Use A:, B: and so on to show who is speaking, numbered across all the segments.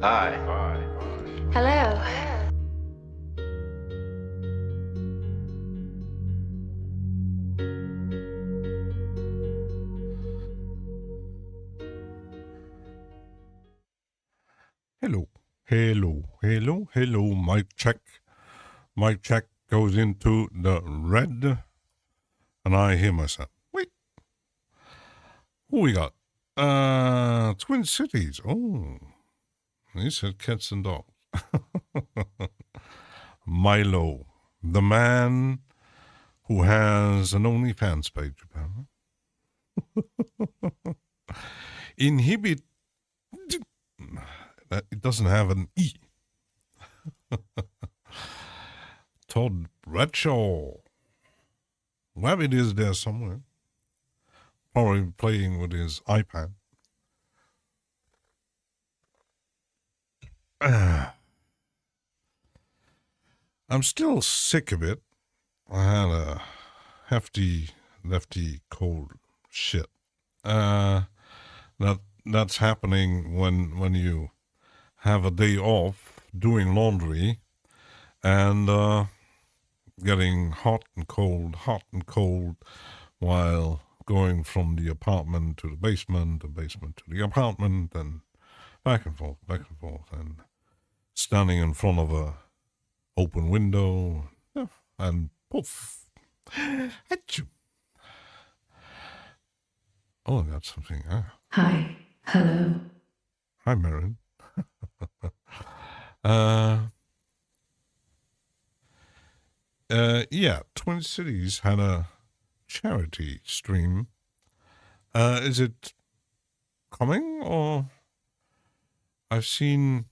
A: Hi.
B: Hello.
C: Hello, hello, hello, hello. Mic check. Mic check goes into the red, and I hear myself. Wait, who we got? Twin Cities. Oh, he said cats and dogs. Milo, the man who has an OnlyFans page, apparently. Inhibit. It doesn't have an E. Todd Bradshaw. Rabbit is there somewhere. Probably playing with his iPad. I'm still sick of it. I had a hefty, lefty cold shit. That's happening when you have a day off doing laundry and getting hot and cold while going from the apartment to the basement to the apartment, and back and forth, and standing in front of a open window, and poof. Achoo. Oh, I got something.
D: Hi. Hello.
C: Hi, Marin. Yeah, Twin Cities had a charity stream. Is it coming, or I've seen,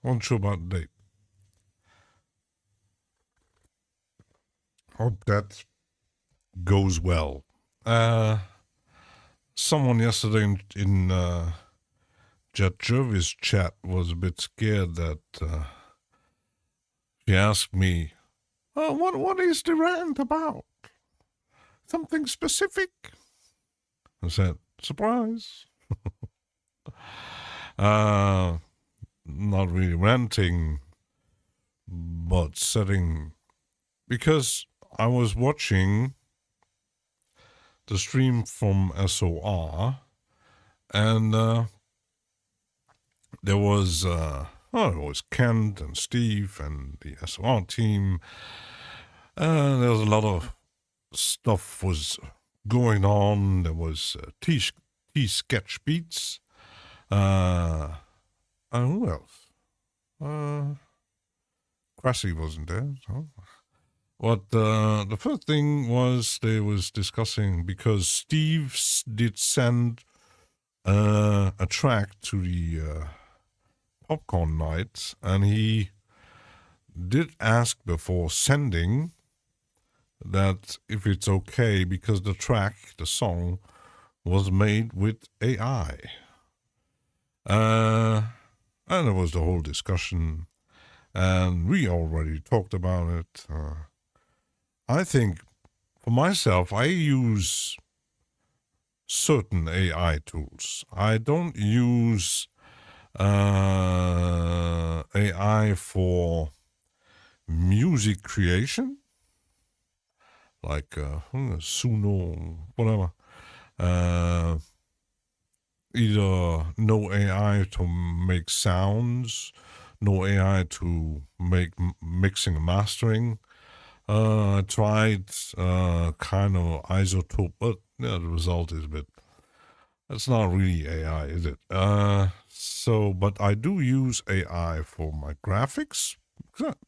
C: I'm not sure about the date. Hope that goes well. Someone yesterday in Jet Jervis chat was a bit scared that she asked me, what is the rant about? Something specific? I said, surprise. Not really ranting, but setting, because I was watching the stream from SOR, and there was it was Kent and Steve and the SOR team. There was a lot of stuff was going on. There was T Sketch Beats. And who else? Cressy wasn't there. So. But the first thing was they was discussing, because Steve did send a track to the popcorn night, and he did ask before sending that if it's okay, because the song was made with AI. And there was the whole discussion, and we already talked about it. I think, for myself, I use certain AI tools. I don't use AI for music creation, like Suno, whatever. Either no AI to make sounds, no AI to make mixing and mastering. I tried kind of Isotope, but the result is a bit, it's not really AI, is it? But I do use AI for my graphics,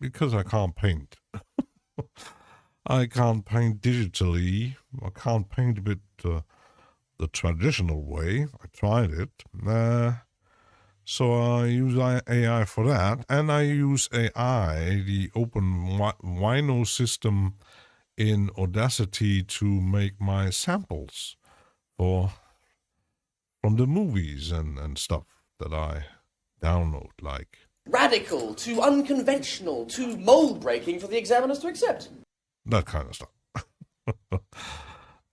C: because I can't paint. I can't paint digitally. I can't paint a bit the traditional way. I tried it. So I use AI for that, and I use AI, the open Wino system in Audacity, to make my samples from the movies and stuff that I download, like
E: radical to unconventional to mold breaking for the examiners to accept.
C: That kind of stuff.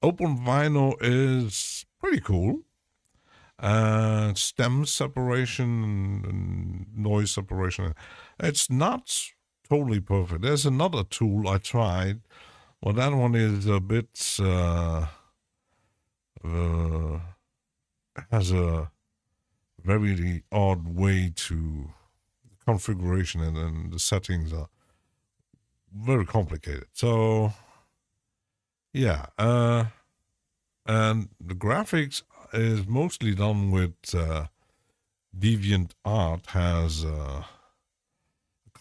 C: Open Wino is pretty cool. stem separation and noise separation. It's not totally perfect. There's another tool I tried. Well, that one is a bit has a very odd way to configuration, and then the settings are very complicated. So yeah, and the graphics is mostly done with DeviantArt. Has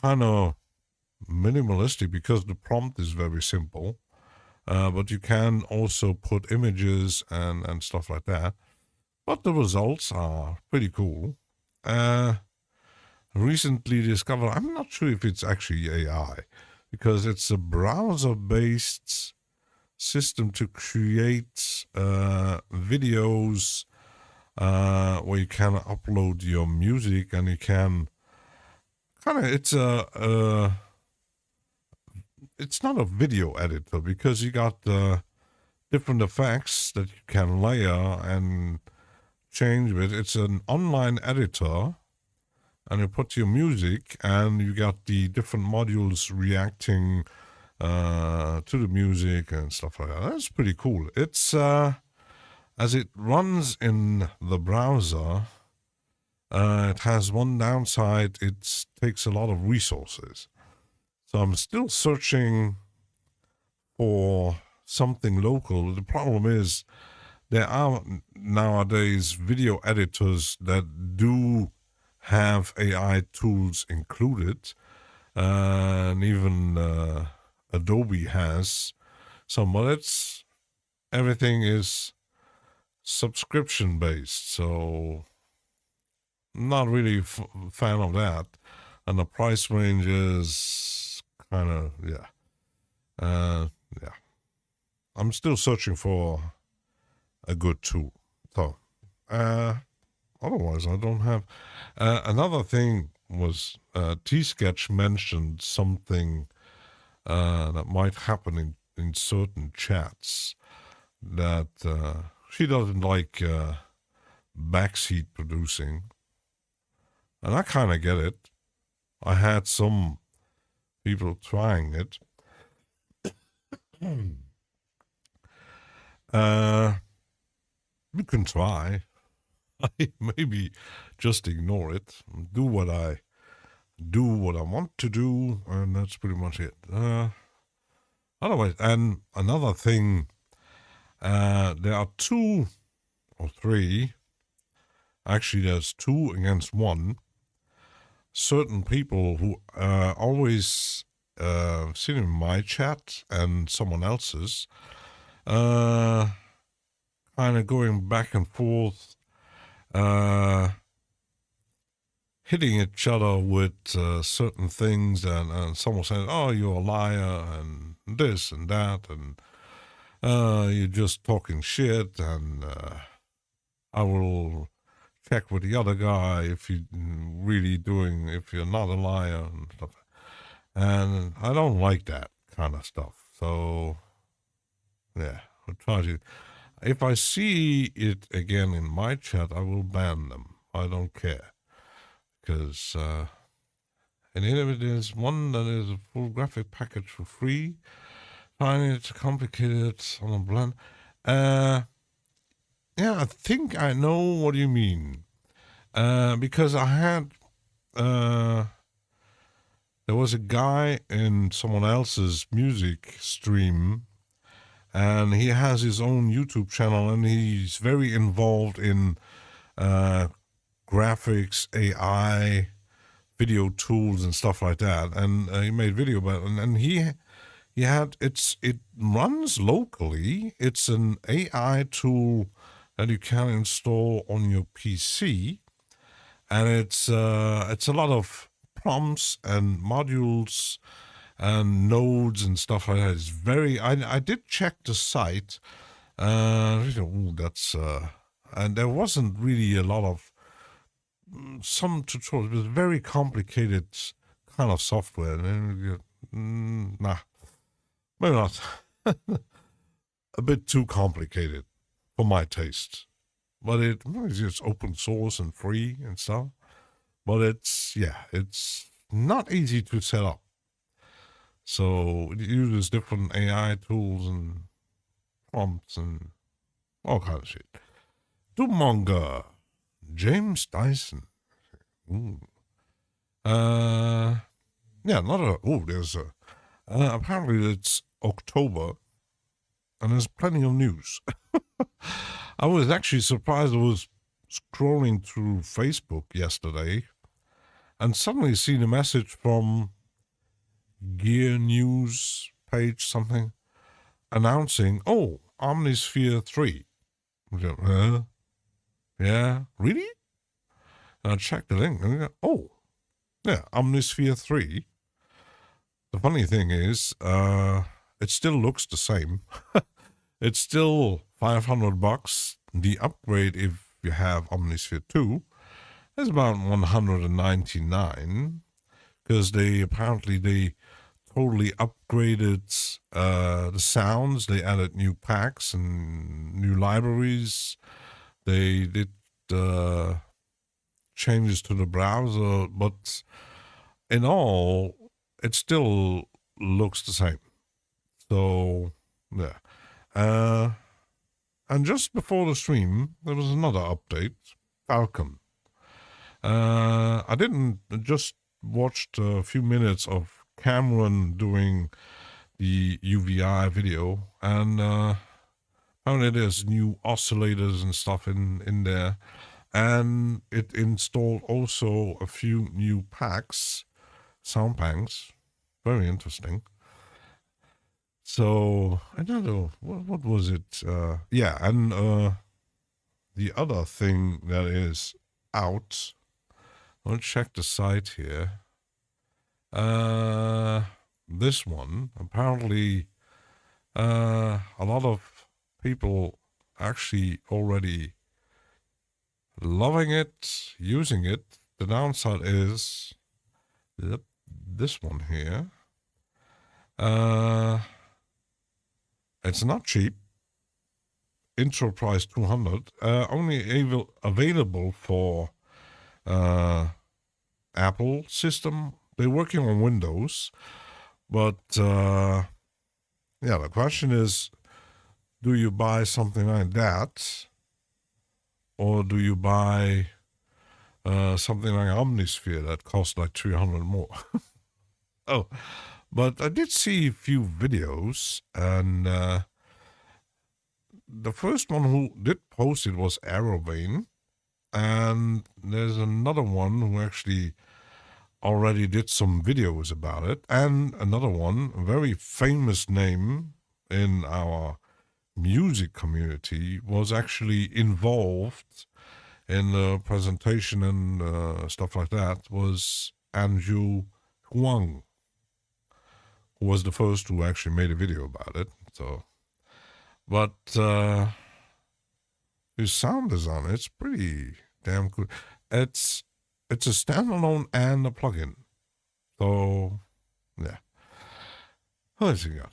C: kind of minimalistic because the prompt is very simple, but you can also put images and stuff like that. But the results are pretty cool. Recently discovered, I'm not sure if it's actually AI, because it's a browser-based system to create videos where you can upload your music, and you can it's not a video editor, because you got different effects that you can layer and change with. It's an online editor, and you put your music, and you got the different modules reacting to the music and stuff like that. That's pretty cool. It's as it runs in the browser, it has one downside. It takes a lot of resources. So I'm still searching for something local. The problem is there are nowadays video editors that do have AI tools included, and even Adobe has some, but everything is subscription based, so not really fan of that. And the price range is kind of yeah. I'm still searching for a good tool. So otherwise I don't have another thing. Was T-Sketch mentioned something that might happen in certain chats, that she doesn't like backseat producing, and I kind of get it. I had some people trying it. You can try. Maybe just ignore it. Do what I want to do, and that's pretty much it. Otherwise, and another thing, there are 2 or 3. Actually, there's 2 against 1. Certain people who always sit in my chat and someone else's, kind of going back and forth, hitting each other with certain things, and someone saying, "Oh, you're a liar," and this and that, and you're just talking shit, and I will check with the other guy if you're if you're not a liar and stuff. And I don't like that kind of stuff. So yeah, I'll try to. If I see it again in my chat, I will ban them. I don't care, because and here there's one that is a full graphic package for free. Finding it complicated on a blend. Yeah, I think I know what you mean. Because I had there was a guy in someone else's music stream, and he has his own YouTube channel, and he's very involved in graphics, AI, video tools, and stuff like that. And he made video about it, and it runs locally. It's an AI tool that you can install on your PC, and it's a lot of prompts and modules and nodes and stuff like that. It's very. I did check the site. That's and there wasn't really a lot of some tutorials. It was very complicated kind of software. Nah, maybe not. A bit too complicated for my taste. but it's just open source and free and stuff. But it's not easy to set up. So it uses different AI tools and prompts and all kinds of shit. Tumonga, James Dyson. Ooh. There's apparently it's October, and there's plenty of news. I was actually surprised. I was scrolling through Facebook yesterday and suddenly seen a message from Gear News page something announcing, Omnisphere 3. Yeah, really? And I checked the link and I go, Omnisphere 3. The funny thing is, it still looks the same. It's still $500. The upgrade, if you have Omnisphere 2, is about $199, because they totally upgraded the sounds. They added new packs and new libraries. They did changes to the browser, but in all, it still looks the same. So, yeah. And just before the stream, there was another update, Falcon. I just watched a few minutes of Cameron doing the UVI video, and apparently there's new oscillators and stuff in there, and it installed also a few new packs, sound packs, very interesting. So I don't know what was it. And the other thing that is out. I'll check the site here. This one, apparently, a lot of people actually already loving it, using it. The downside is this one here. It's not cheap. Intro price $200. Only available for Apple system. They're working on Windows, but the question is, do you buy something like that, or do you buy something like Omnisphere that costs like $300 more? But I did see a few videos, and the first one who did post it was Aerovane. And there's another one who actually already did some videos about it. And another one, a very famous name in our music community, was actually involved in the presentation and stuff like that, was Andrew Huang, who was the first who actually made a video about it. So, but his sound design, it's pretty damn good. It's a standalone and a plugin. So, yeah. What else you got?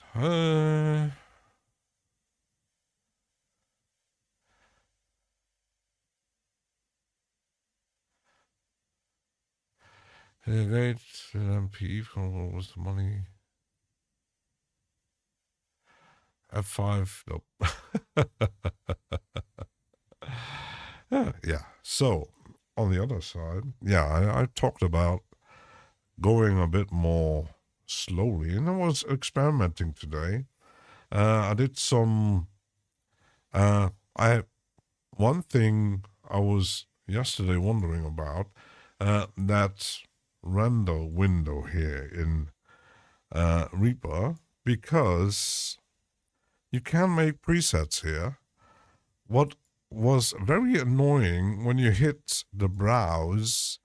C: Great MPE from what was the money? F5, nope. Yeah. So, on the other side, I talked about going a bit more slowly, and I was experimenting today. I did some. One thing I was yesterday wondering about, that render window here in Reaper, because you can make presets here. What was very annoying, when you hit the browse,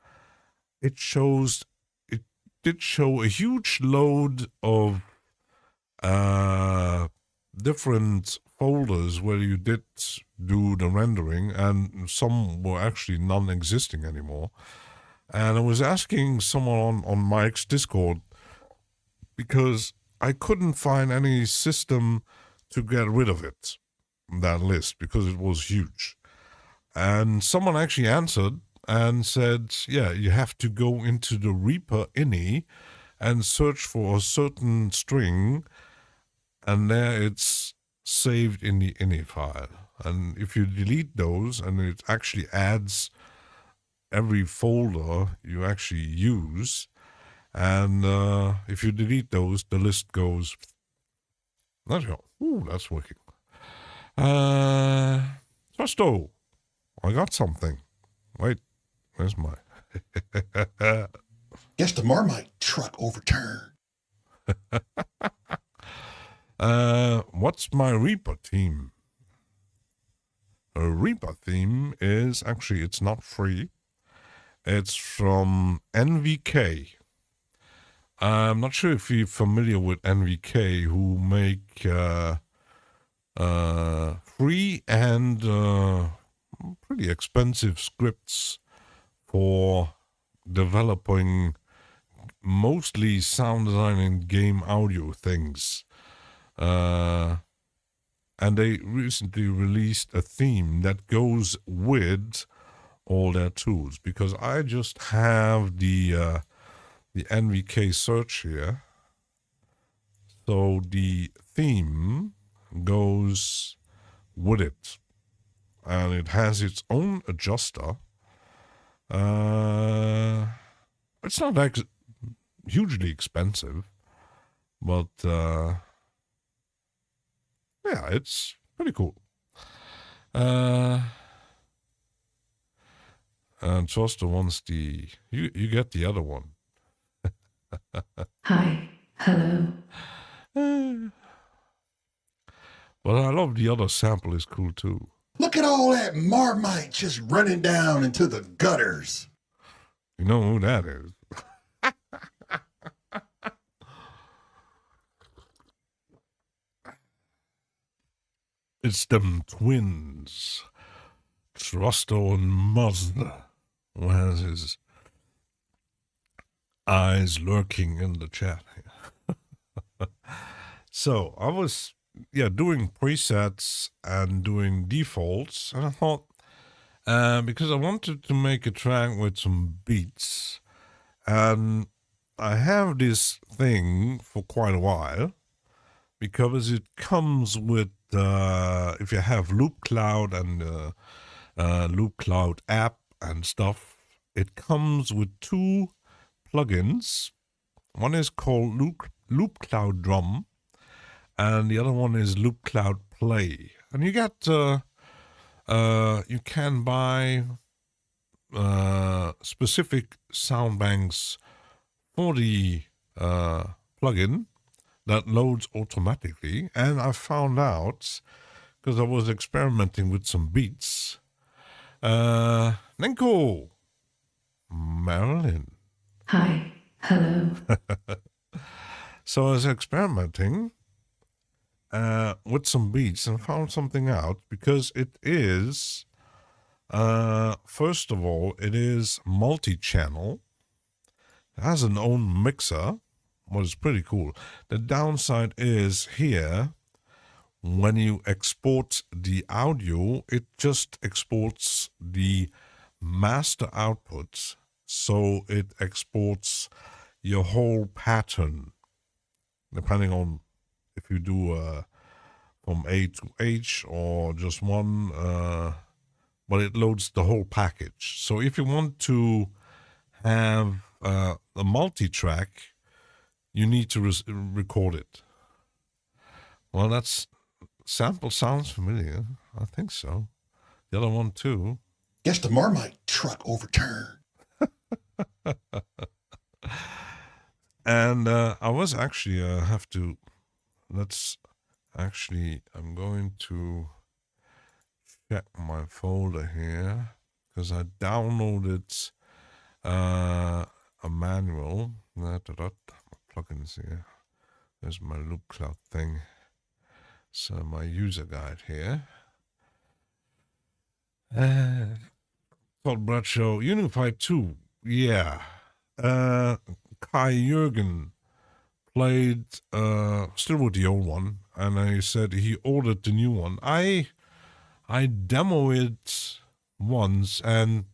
C: it did show a huge load of different folders where you did do the rendering, and some were actually non-existing anymore. And I was asking someone on Mike's Discord, because I couldn't find any system to get rid of it, that list, because it was huge. And someone actually answered and said, yeah, you have to go into the Reaper ini and search for a certain string, and there it's saved in the ini file. And if you delete those, and it actually adds every folder you actually use, and if you delete those, the list goes. That's working. Presto, I got something. Wait, where's my...
A: Guess the Marmite truck overturned.
C: What's my Reaper theme? A Reaper theme is actually, it's not free. It's from NVK. I'm not sure if you're familiar with NVK, who make free and pretty expensive scripts for developing mostly sound design and game audio things. And they recently released a theme that goes with all their tools, because I just have the NVK search here. So the theme goes with it, and it has its own adjuster. It's not like hugely expensive, but yeah, it's pretty cool. And Foster wants you get the other one.
D: Hi. Hello.
C: But I love the other sample, is cool too.
A: Look at all that Marmite just running down into the gutters.
C: You know who that is? It's them twins, Trusto and Mazda, who has his eyes lurking in the chat here. So I was, doing presets and doing defaults, and I thought, because I wanted to make a track with some beats, and I have this thing for quite a while, because it comes with, if you have Loop Cloud and Loop Cloud app and stuff, it comes with two plugins. One is called Loop Cloud Drum, and the other one is Loop Cloud Play. And you get, you can buy specific sound banks for the plugin that loads automatically. And I found out, because I was experimenting with some beats, Nenko, Marilyn.
D: Hi. Hello.
C: So I was experimenting with some beats and found something out, because it is, first of all, it is multi-channel. It has an own mixer, which is pretty cool. The downside is here, when you export the audio, it just exports the master output. So it exports your whole pattern, depending on if you do from A to H or just one, but it loads the whole package. So if you want to have a multi-track, you need to record it. Well, that's sample sounds familiar. I think so. The other one too.
A: Guess the Marmite truck overturned.
C: And I was actually I'm going to check my folder here, because I downloaded a manual. My plugins here. There's my Loop Cloud thing. So my user guide here. Todd Bradshaw, Unified 2. Yeah. Kai Jürgen played still with the old one, and I said he ordered the new one. I demoed it once, and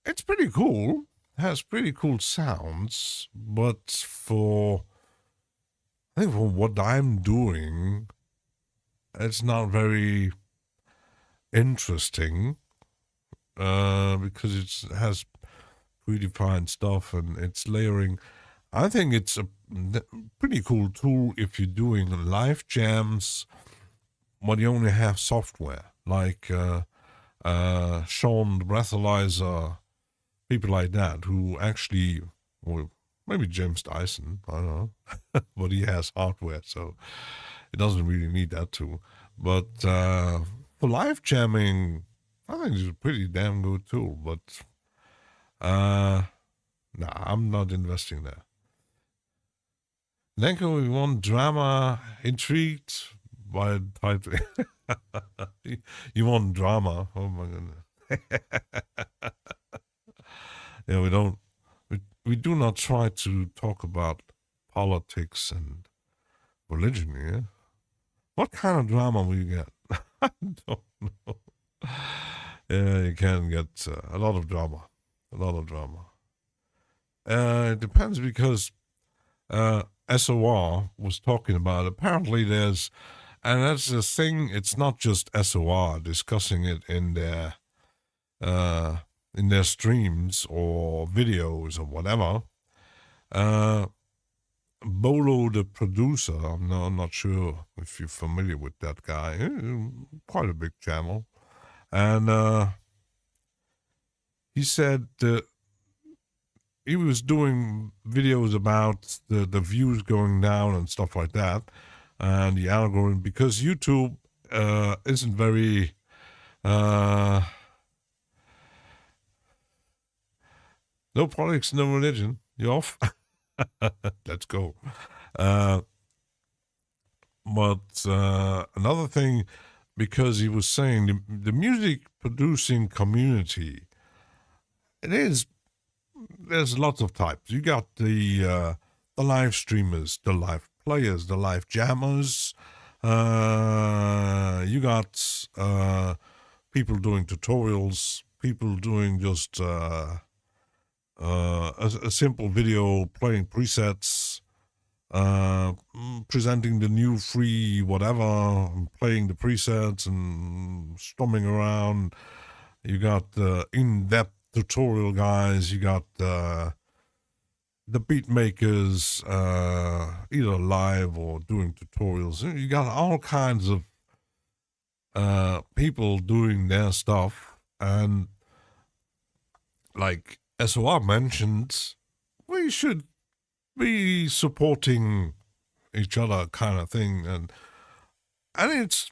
C: it's pretty cool. Has pretty cool sounds, but I think for what I'm doing, it's not very interesting because it has predefined stuff and it's layering. I think it's a pretty cool tool if you're doing live jams, but you only have software like Sean the Breathalyzer, people like that who actually, or maybe James Dyson, I don't know, but he has hardware, so it doesn't really need that tool. But for live jamming, I think it's a pretty damn good tool, but nah, I'm not investing there. Lenko, we want drama, intrigued by the title. You want drama? Oh my goodness. Yeah, we don't. We do not try to talk about politics and religion here. What kind of drama will you get? I don't know. Yeah, you can get a lot of drama. A lot of drama. It depends because SOR was talking about. Apparently, there's, and that's the thing. It's not just SOR discussing it in their streams or videos or whatever. Bolo, the producer, I'm not sure if you're familiar with that guy. Quite a big channel, and he said that he was doing videos about the views going down and stuff like that, and the algorithm, because YouTube isn't very no politics, no religion. You off? Let's go. But another thing, because he was saying the music producing community, there's lots of types. You got the live streamers, the live players, the live jammers. You got people doing tutorials, people doing just a simple video, playing presets, presenting the new free whatever, playing the presets and strumming around. You got in-depth tutorial guys. You got the beat makers, either live or doing tutorials. You got all kinds of people doing their stuff, and like SOR mentioned, we should be supporting each other, kind of thing, and it's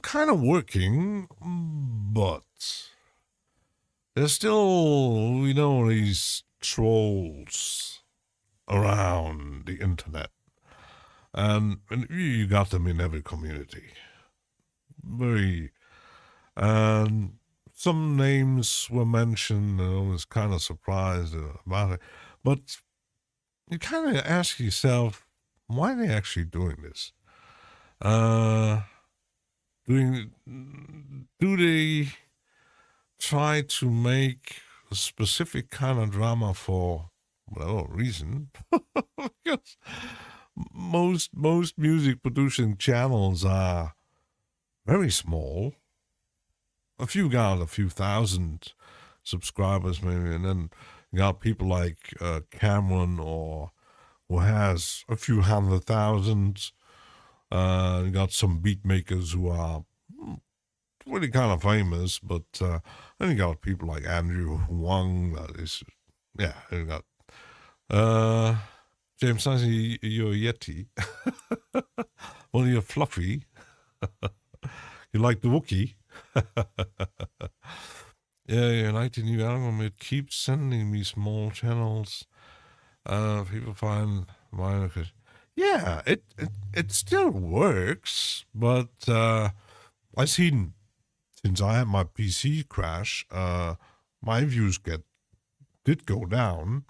C: kind of working, but there's still, these trolls around the internet, and you got them in every community. And some names were mentioned, and I was kind of surprised about it. But you kind of ask yourself, why are they actually doing this? Do they try to make a specific kind of drama for whatever reason? Because most music producing channels are very small. A few got a few thousand subscribers maybe, and then you got people like Cameron, or who has a few 100,000. You got some beat makers who are really kind of famous, but then you got people like Andrew Huang. That is, yeah. You got James Dyson. You're a Yeti. Well, you're fluffy. You like the Wookiee. Yeah, I like the new album. It keeps sending me small channels. People find mine. Yeah, it still works, but I seen, since I had my PC crash, my views did go down,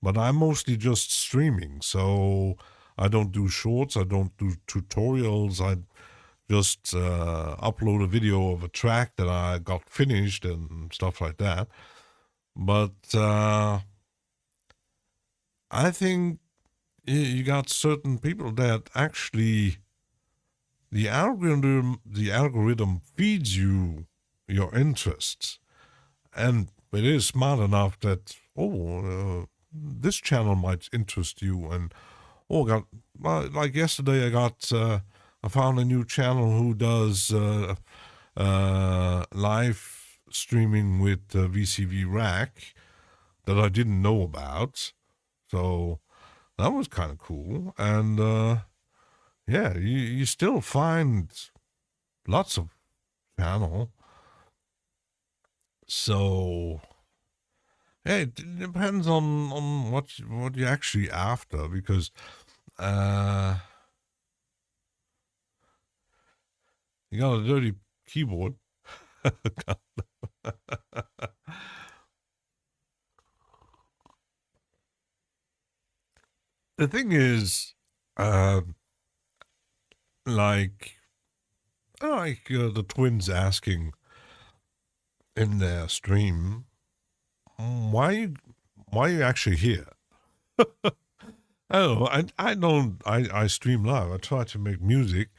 C: but I'm mostly just streaming, so I don't do shorts, I don't do tutorials, I just upload a video of a track that I got finished and stuff like that. But I think you got certain people that actually the algorithm feeds you your interests, and it is smart enough that this channel might interest you, and like yesterday I found a new channel who does live streaming with VCV Rack that I didn't know about, so that was kind of cool. And yeah, you still find lots of channel. So yeah, it depends on what you're actually after, because you got a dirty keyboard. The thing is, like the twins asking in their stream, why are you actually here? Oh, I stream live. I try to make music,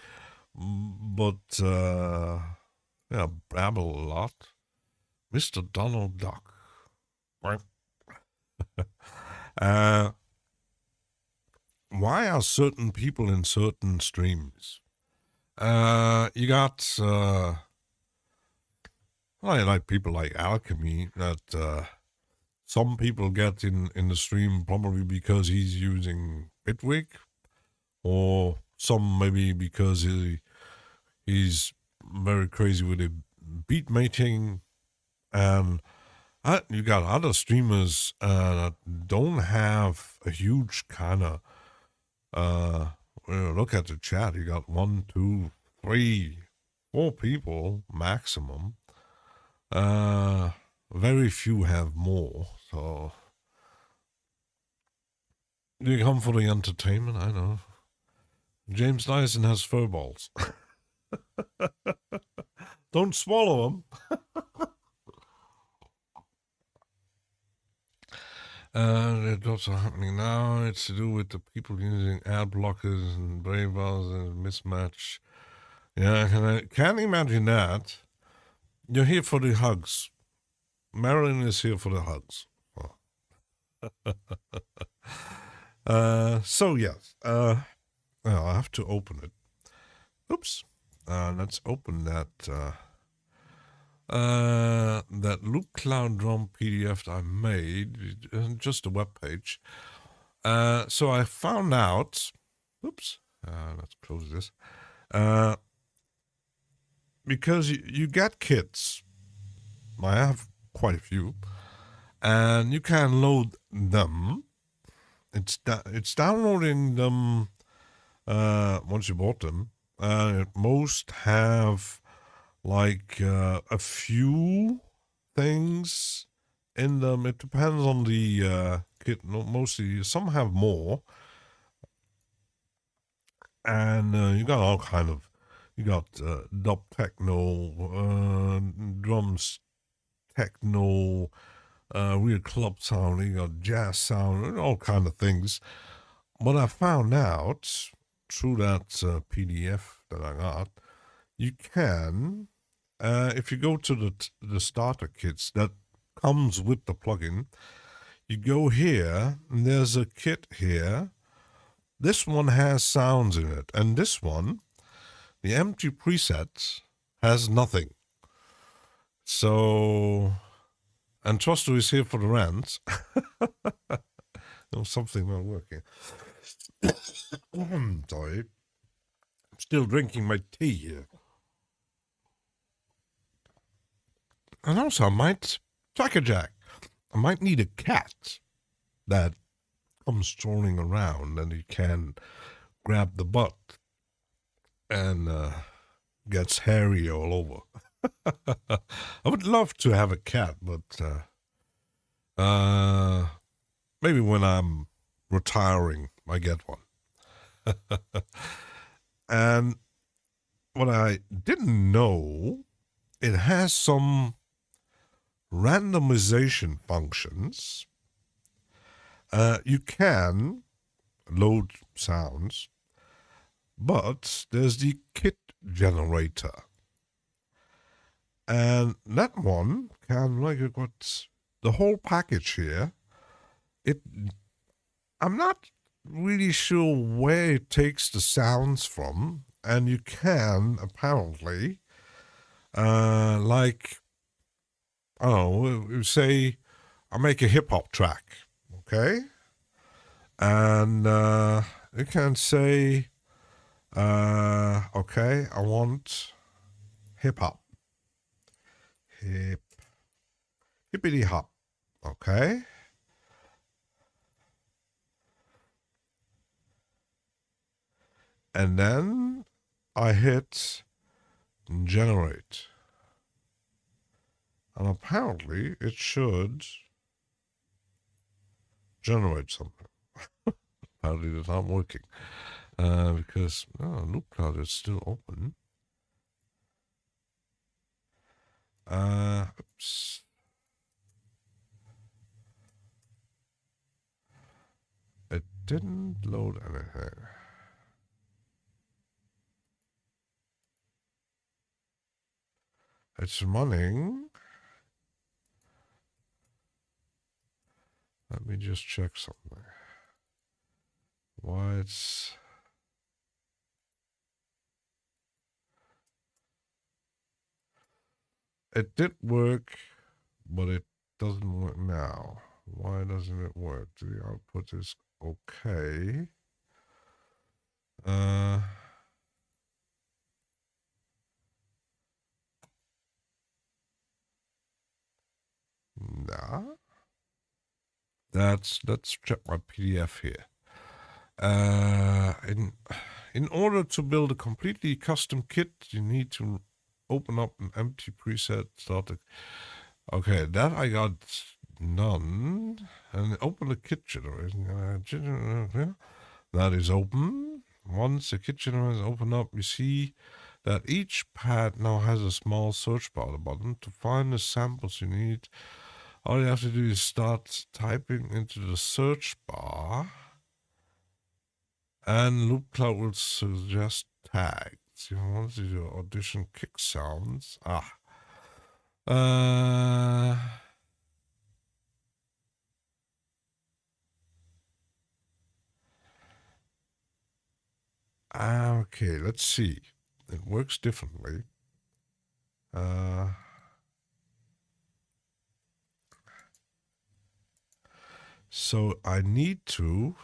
C: but yeah, babble a lot. Mr. Donald Duck. Why are certain people in certain streams? You got like people like Alchemy that some people get in the stream probably because he's using Bitwig, or some maybe because he's very crazy with the beat making, and you got other streamers that don't have a huge kind of look at the chat. You got 1, 2, 3, 4 people maximum. Very few have more. So you come for the entertainment. I know. James Dyson has fur balls. Don't swallow them. It's also happening now. It's to do with the people using ad blockers and brave bars and mismatch. Yeah, I can't imagine that. You're here for the hugs. Marilyn is here for the hugs. So yes. Well, I have to open it. Oops. Let's open that. That Loop Cloud Drum PDF that I made, just a web page. So I found out. Oops. Let's close this. Because you get kits. I have quite a few, and you can load them. It's downloading them once you bought them. Most have like a few things in them. It depends on the kit. Mostly, some have more, and you got all kind of. You got dub techno, drums techno, real club sound. You got jazz sound, all kind of things. What I found out through that PDF that I got, you can, if you go to the starter kits that comes with the plugin, you go here, and there's a kit here. This one has sounds in it, and this one, the empty preset, has nothing. So, and Trosto is here for the rant. Something not working. Sorry. I'm still drinking my tea here. And also, I might, Jack, I might need a cat that comes strolling around and he can grab the butt and gets hairy all over. I would love to have a cat, but maybe when I'm retiring, I get one. And what I didn't know, it has some randomization functions. You can load sounds, but there's the kit generator. And that one can, like, you've got the whole package here. I'm not really sure where it takes the sounds from, and you can apparently, like, I don't know, say I make a hip hop track, okay, and you can say, okay, I want hip hop, hippity hop, okay. And then I hit generate. And apparently it should generate something. Apparently it's not working. Because Loop Cloud is still open. Oops. It didn't load anything. It's running. Let me just check something. Why it's... It did work, but it doesn't work now. Why doesn't it work? The output is okay. Nah. Let's check my PDF here. In order to build a completely custom kit, you need to open up an empty preset starter. Okay, that I got done. And open the kit generator. That is open. Once the kit generator is open up, you see that each pad now has a small search bar at the bottom. To find the samples you need, all you have to do is start typing into the search bar, and Loop Cloud will suggest tags. You want to do audition kick sounds. Okay, let's see. It works differently. So I need to...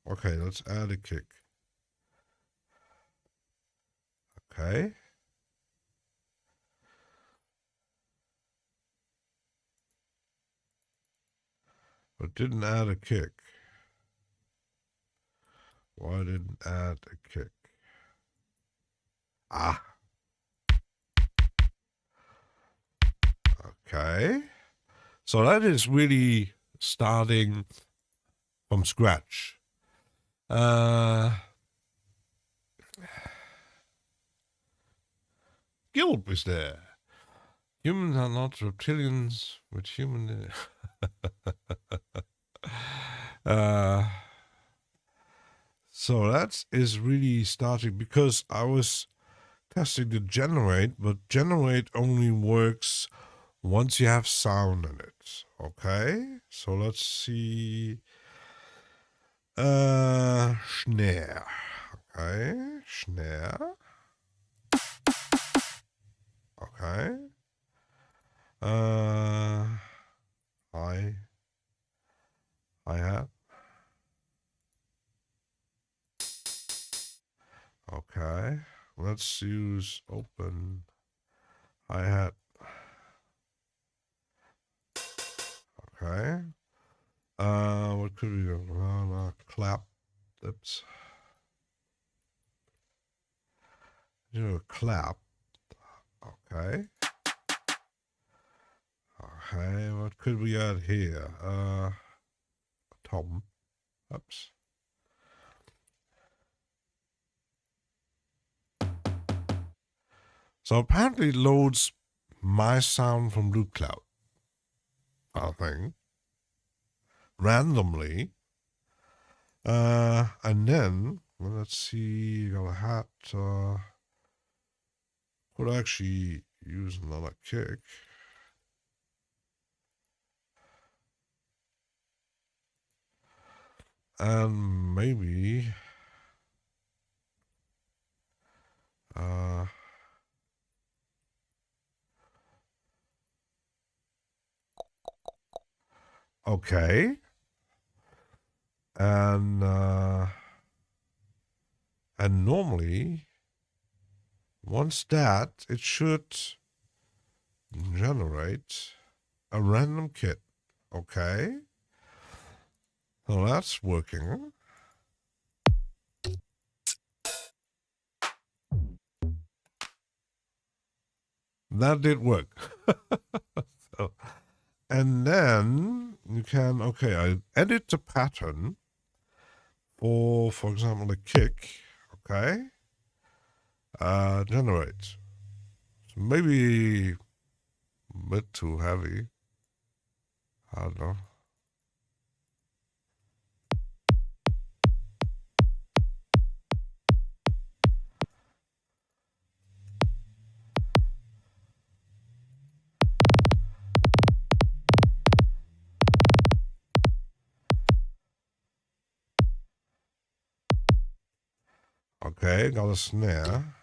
C: Okay, let's add a kick. Okay. But didn't add a kick. Why didn't add a kick? Okay. So that is really starting from scratch. Gilb is there. Humans are not reptilians with human... So that is really starting, because I was testing the generate, but generate only works once you have sound in it. Okay, so let's see. Snare. Okay, snare. Okay. Hi-hat. Okay, let's use open hi-hat. Okay. What could we do? Clap. Oops. Do a clap. Okay. Okay, what could we add here? Tom. Oops. So apparently it loads my sound from Loop Cloud, I think, randomly. And then, well, let's see, got a hat. Could actually use another kick. And maybe okay. And normally once that, it should generate a random kit. Okay. So that's working. That did work. So, and then you can, okay, I edit the pattern for example, the kick. Okay. Generate. So maybe a bit too heavy. I don't know. Okay, got a snare.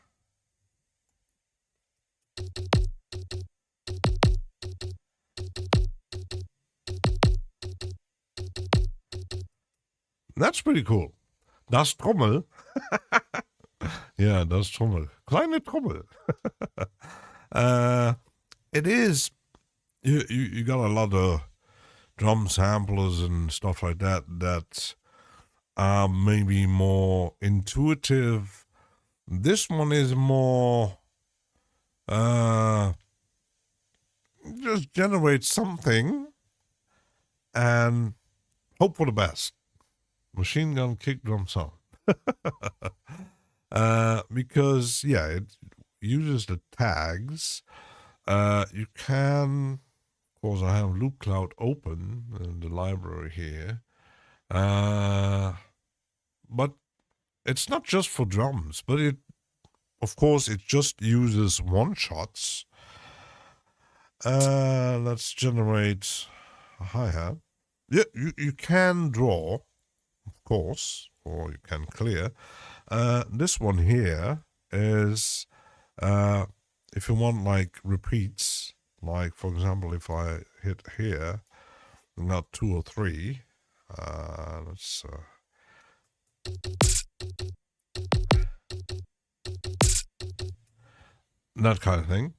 C: That's pretty cool. Das Trommel. Yeah, das Trommel. Kleine Trommel. It is. You got a lot of drum samplers and stuff like that are maybe more intuitive. This one is more just generate something and hope for the best. Machine gun kick drum sound. Because yeah, it uses the tags. You can, of course, I have Loop Cloud open in the library here. But it's not just for drums, but it, of course, it just uses one shots. Let's generate a hi-hat. Yeah, you can draw, of course, or you can clear. This one here is, if you want like repeats, like for example, if I hit here, not 2 or 3, let's that kind of thing.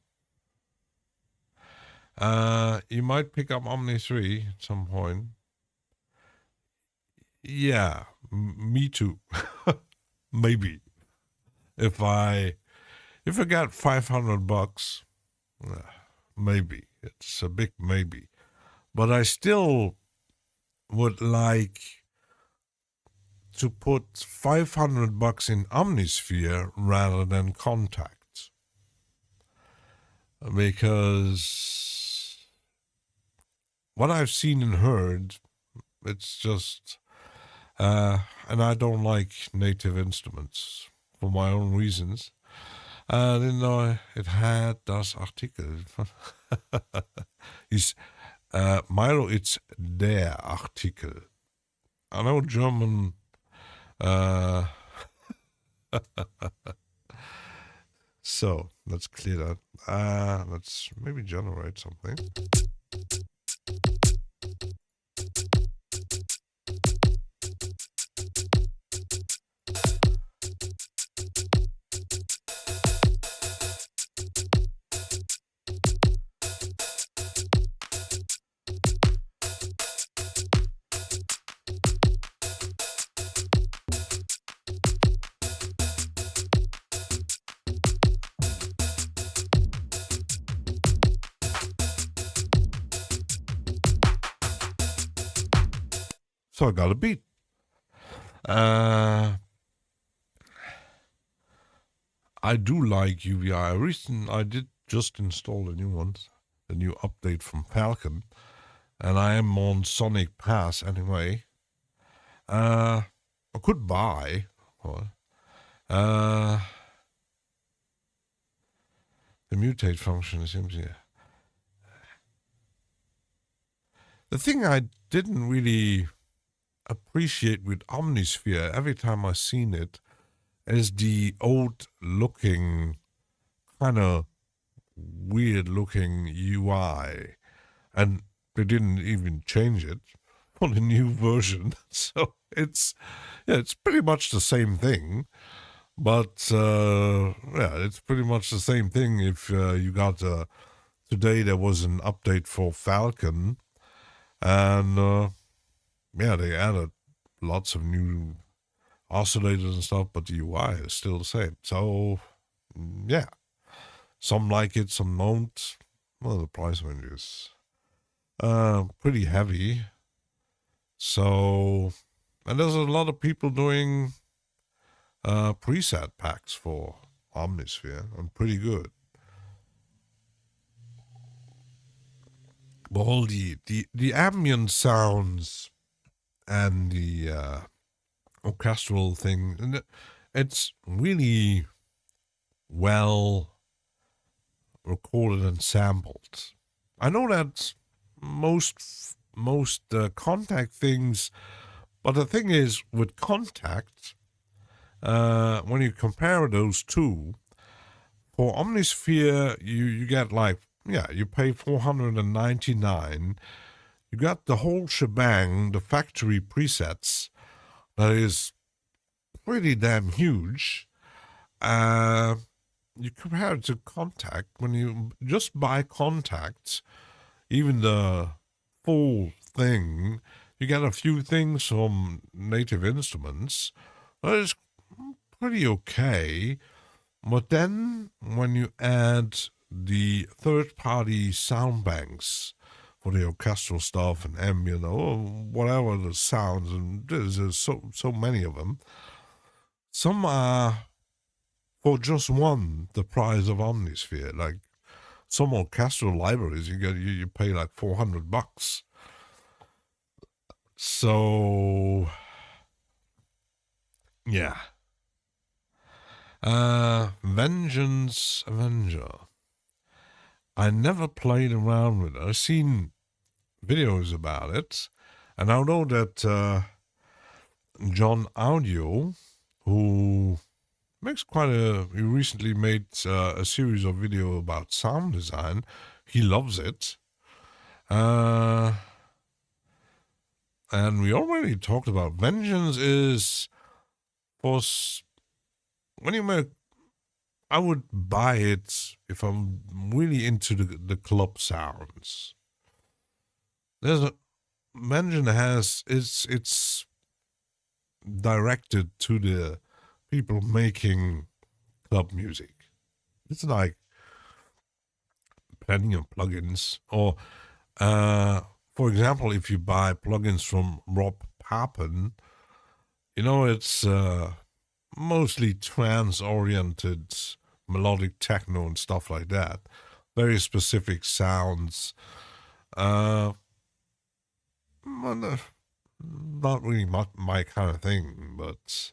C: You might pick up Omni 3 at some point. Yeah, me too. Maybe. If I got $500, maybe. It's a big maybe. But I still would like to put $500 in Omnisphere rather than Contact. Because what I've seen and heard, it's just, and I don't like native instruments for my own reasons. I didn't know it had das Artikel. Milo, it's der Artikel. I know German. So let's clear that. Let's maybe generate something. So I got a beat. I do like UVI. I did just install the new ones, the new update from Falcon, and I am on Sonic Pass anyway. I could buy. The mutate function seems here. The thing I didn't really appreciate with Omnisphere every time I seen it is the old looking, kind of weird looking UI, and they didn't even change it for the new version. So it's pretty much the same thing. But it's pretty much the same thing. If you got today, there was an update for Falcon, and they added lots of new oscillators and stuff, but the UI is still the same. So some like it, some don't. Well, the price range is pretty heavy. So, and there's a lot of people doing preset packs for Omnisphere, and pretty good. But all the ambient sounds and the orchestral thing, and it's really well recorded and sampled. I know that most Kontakt things, but the thing is with Kontakt, when you compare those two, for Omnisphere you get you pay $499. You got the whole shebang, the factory presets, that is pretty damn huge. You compare it to Kontakt, when you just buy Kontakt, even the full thing, you get a few things from Native Instruments. It's pretty okay. But then when you add the third-party sound banks for the orchestral stuff and ambient or whatever the sounds, and there's so many of them, some are for just one the price of Omnisphere. Like some orchestral libraries, you pay like $400. So yeah. Vengeance Avenger. I never played around with it. I've seen videos about it, and I know that John Audio, who makes he recently made a series of video about sound design. He loves it. And we already talked about Vengeance is when you make, I would buy it if I'm really into the club sounds. Vengeance it's directed to the people making club music. It's like plenty of plugins. Or, for example, if you buy plugins from Rob Papen, it's mostly trance-oriented melodic techno and stuff like that. Very specific sounds. Not really my kind of thing, but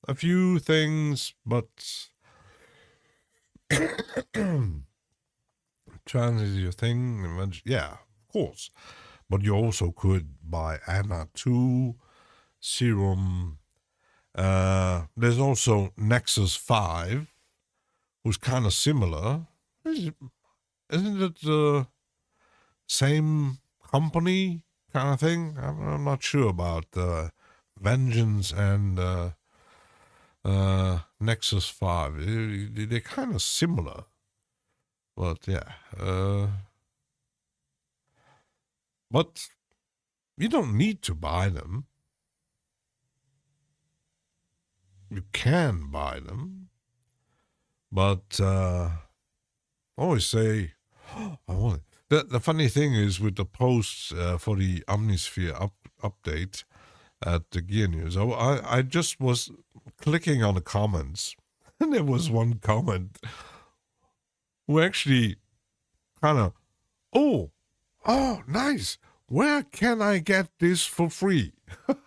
C: a few things, but trance is your thing. Yeah, of course. But you also could buy Anna 2, Serum. There's also Nexus 5, who's kind of similar. Isn't it the same company kind of thing? I'm not sure about Vengeance and Nexus 5. They're kind of similar. But yeah. But you don't need to buy them. You can buy them. But always say, oh, I want it. The funny thing is with the posts for the Omnisphere update at the Gear News, I just was clicking on the comments And there was one comment who actually kind of, oh, nice. Where can I get this for free? You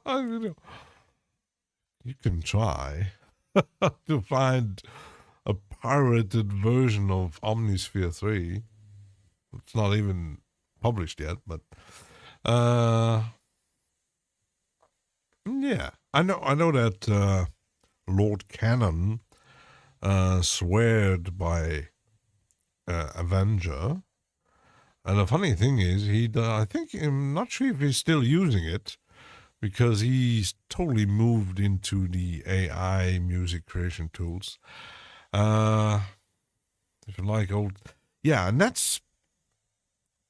C: know, you can try to find a pirated version of Omnisphere 3. It's not even published yet, but yeah, I know that Lord Cannon sweared by Avenger, and the funny thing is, I think I'm not sure if he's still using it because he's totally moved into the AI music creation tools. If you like old, yeah, and that's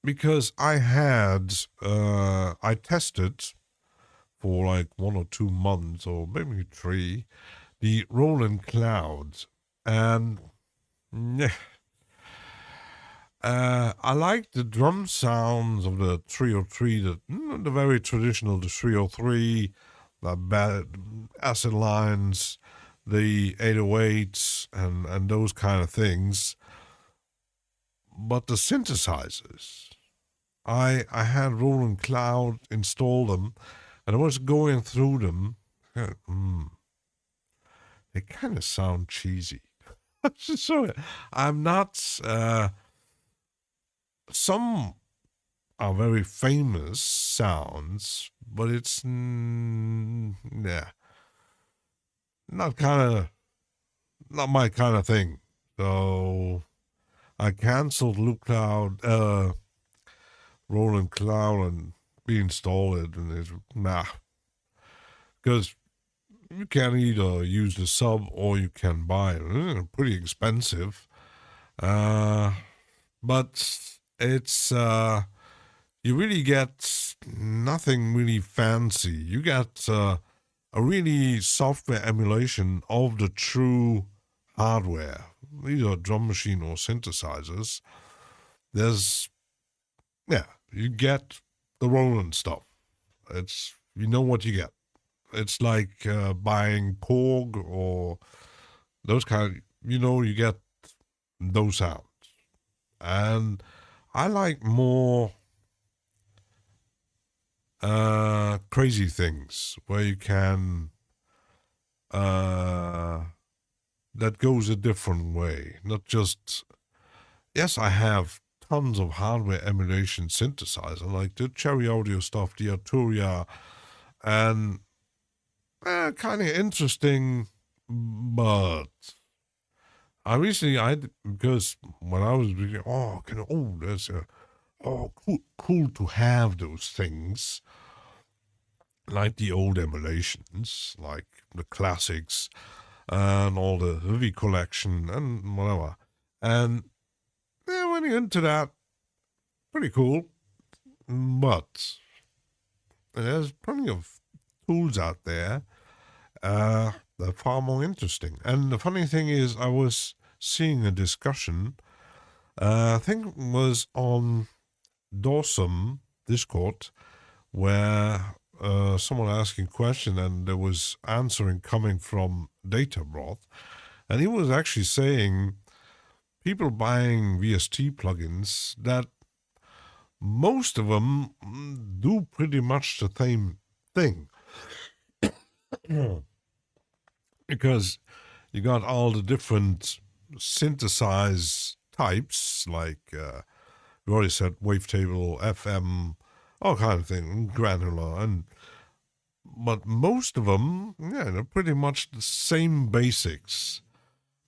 C: because I tested for like 1 or 2 months or maybe 3 the Roland Cloud, and yeah, I like the drum sounds of the 303, the very traditional, the 303, the bad acid lines, the 808s, and those kind of things. But the synthesizers, I had Roland Cloud install them, and I was going through them. They kind of sound cheesy. So I'm not. Some are very famous sounds, but it's not my kind of thing. So I canceled Roland Cloud, and reinstalled it, and it's because you can either use the sub or you can buy it. It's pretty expensive, but it's you really get nothing really fancy. You get a really software emulation of the true hardware, either drum machine or synthesizers. You get the Roland stuff. You know what you get. It's like buying Korg or those kind. You get those sounds, and I like more crazy things where you can that goes a different way. Not just, yes, I have tons of hardware emulation synthesizer, like the Cherry Audio stuff, the Arturia, and kind of interesting, but because when I was reading, cool to have those things, like the old emulations, like the classics, and all the Vivi collection, and whatever. And when you're into that, pretty cool. But there's plenty of tools out there that are far more interesting. And the funny thing is, I was seeing a discussion, I think it was on Dawson Discord, where someone asking a question and there was answering coming from Databroth, and he was actually saying people buying VST plugins, that most of them do pretty much the same thing. Because you got all the different synthesized types, like we already said wavetable, FM, all kind of things, granular, but most of them, they're pretty much the same basics.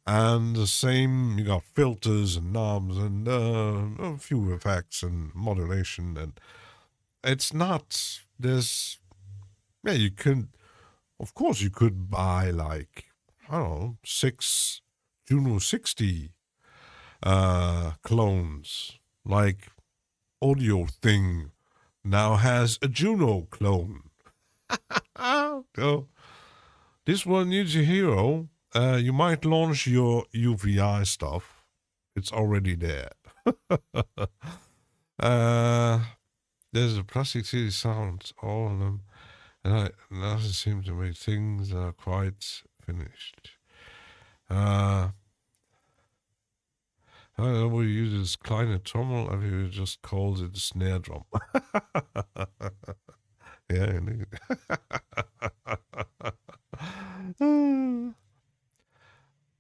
C: And the same, you got filters and knobs and a few effects and modulation. And it's not, you could, of course, you could buy like, 6 Juno 60 clones. Like Audio Thing now has a Juno clone. So this one needs a hero. You might launch your UVI stuff. It's already there. There's a Plastic City sounds, all of them. And it doesn't seem to me things are quite finished. Uh, we use this kleine Trommel, and he just calls it a snare drum. Yeah, indeed.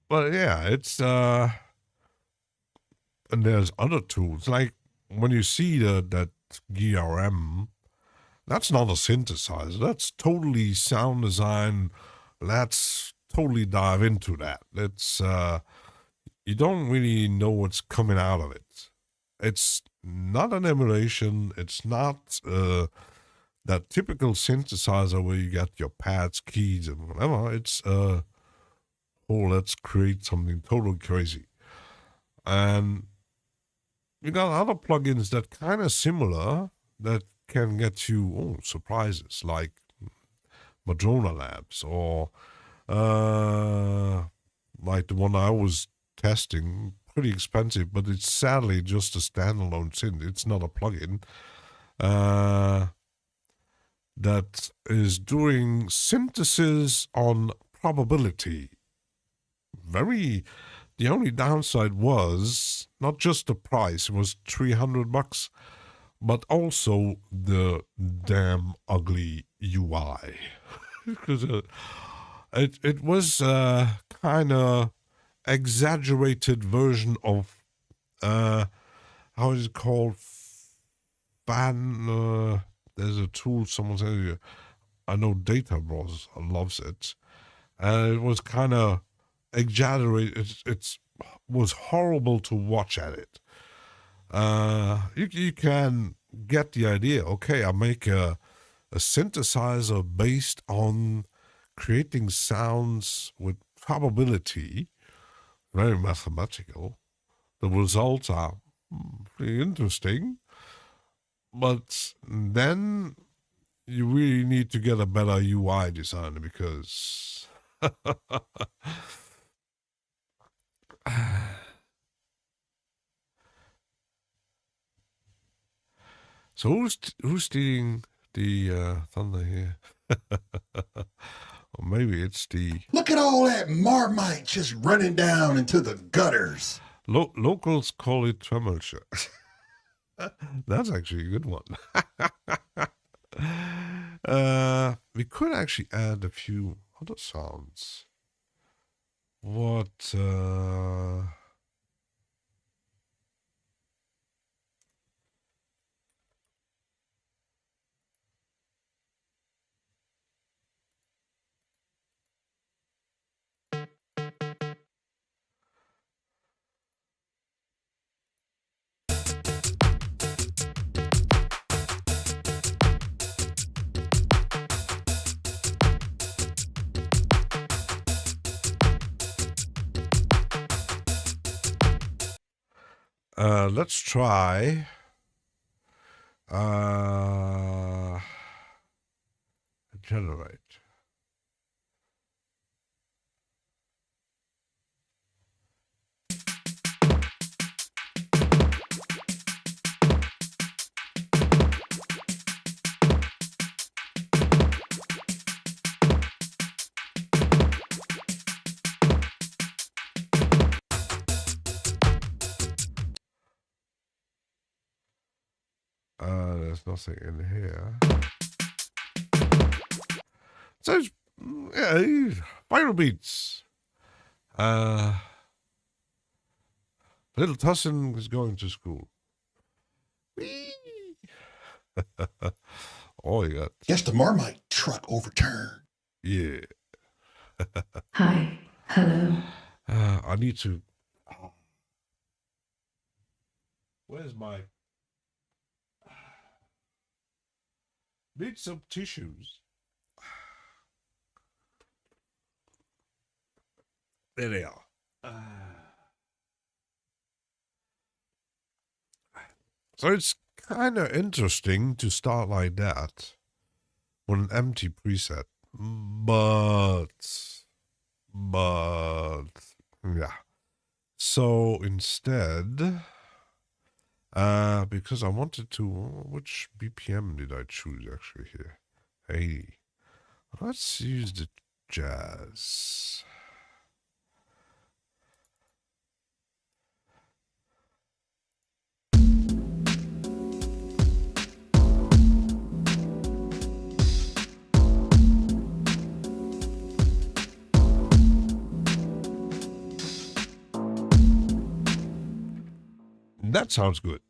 C: But yeah, it's and there's other tools like when you see that GRM, that's not a synthesizer. That's totally sound design. Let's totally dive into that. It's you don't really know what's coming out of it. It's not an emulation. It's not that typical synthesizer where you get your pads, keys, and whatever. It's oh, let's create something totally crazy. And you got other plugins that kind of similar that can get you surprises like Madrona Labs or like the one I was testing, pretty expensive, but it's sadly just a standalone synth. It's not a plugin that is doing synthesis on probability. The only downside was not just the price, it was $300, but also the damn ugly UI. Because it was kind of exaggerated version of how is it called? There's a tool someone said. I know Data Bros loves it. It was kind of exaggerated. It was horrible to watch at it. You can get the idea. Okay, I make a synthesizer based on creating sounds with probability, very mathematical. The results are pretty interesting, but then you really need to get a better UI designer because so who's stealing the thunder here? Or maybe it's the
A: Look at all that Marmite just running down into the gutters.
C: locals call it Tremelsche. That's actually a good one. We could actually add a few other sounds. What? Let's try generate. There's nothing in here. So, yeah, viral beats. Little Tussin is going to school. Whee! Oh, you got.
A: Guess the Marmite truck overturned.
C: Yeah.
D: Hi. Hello.
C: I need to. Where's my. Need some tissues. There they are. So it's kind of interesting to start like that with an empty preset, but yeah. So instead, because I wanted to, which BPM did I choose actually here? 80. Let's use the jazz. That sounds good.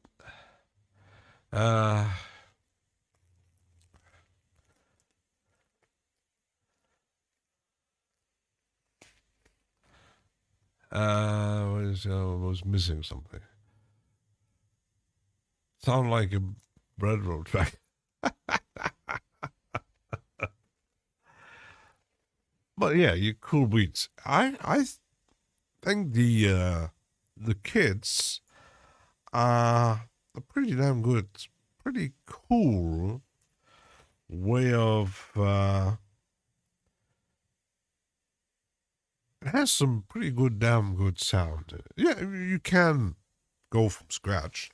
C: Was missing something. Sound like a bread roll track. But yeah, you cool beats. I think the kids are a pretty damn good, pretty cool way of. It has some pretty good, damn good sound. Yeah, you can go from scratch.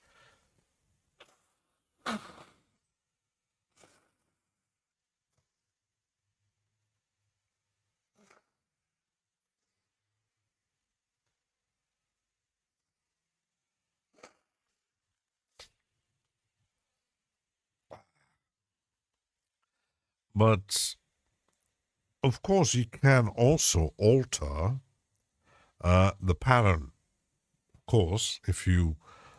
C: But of course, you can also alter the pattern. Of course, if you,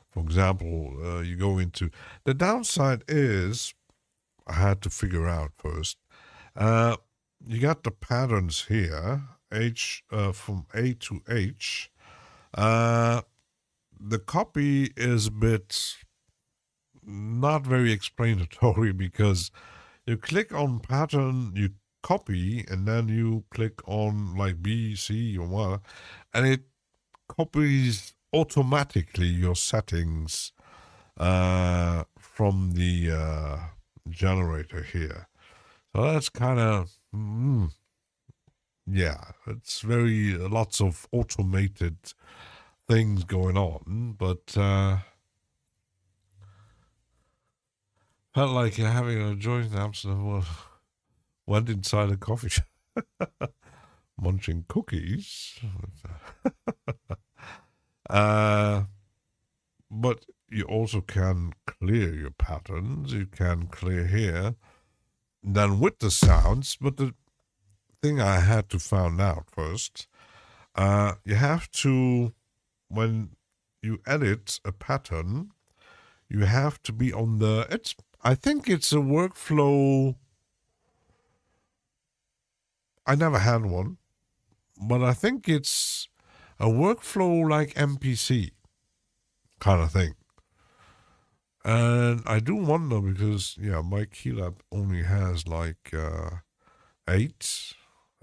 C: for example, you go into the downside is I had to figure out first. You got the patterns here, H from A to H. The copy is a bit not very explanatory because you click on pattern, you copy, and then you click on like B, C, or what, and it copies automatically your settings from the generator here. So that's kind of, yeah, it's very lots of automated things going on, but felt like having a joint in Amsterdam. Went inside a coffee shop, munching cookies. But you also can clear your patterns. You can clear here. Then with the sounds, but the thing I had to find out first, you have to, when you edit a pattern, you have to be on the, I think it's a workflow. I never had one, but I think it's a workflow like MPC kind of thing. And I do wonder because, yeah, my Keylab only has like 8,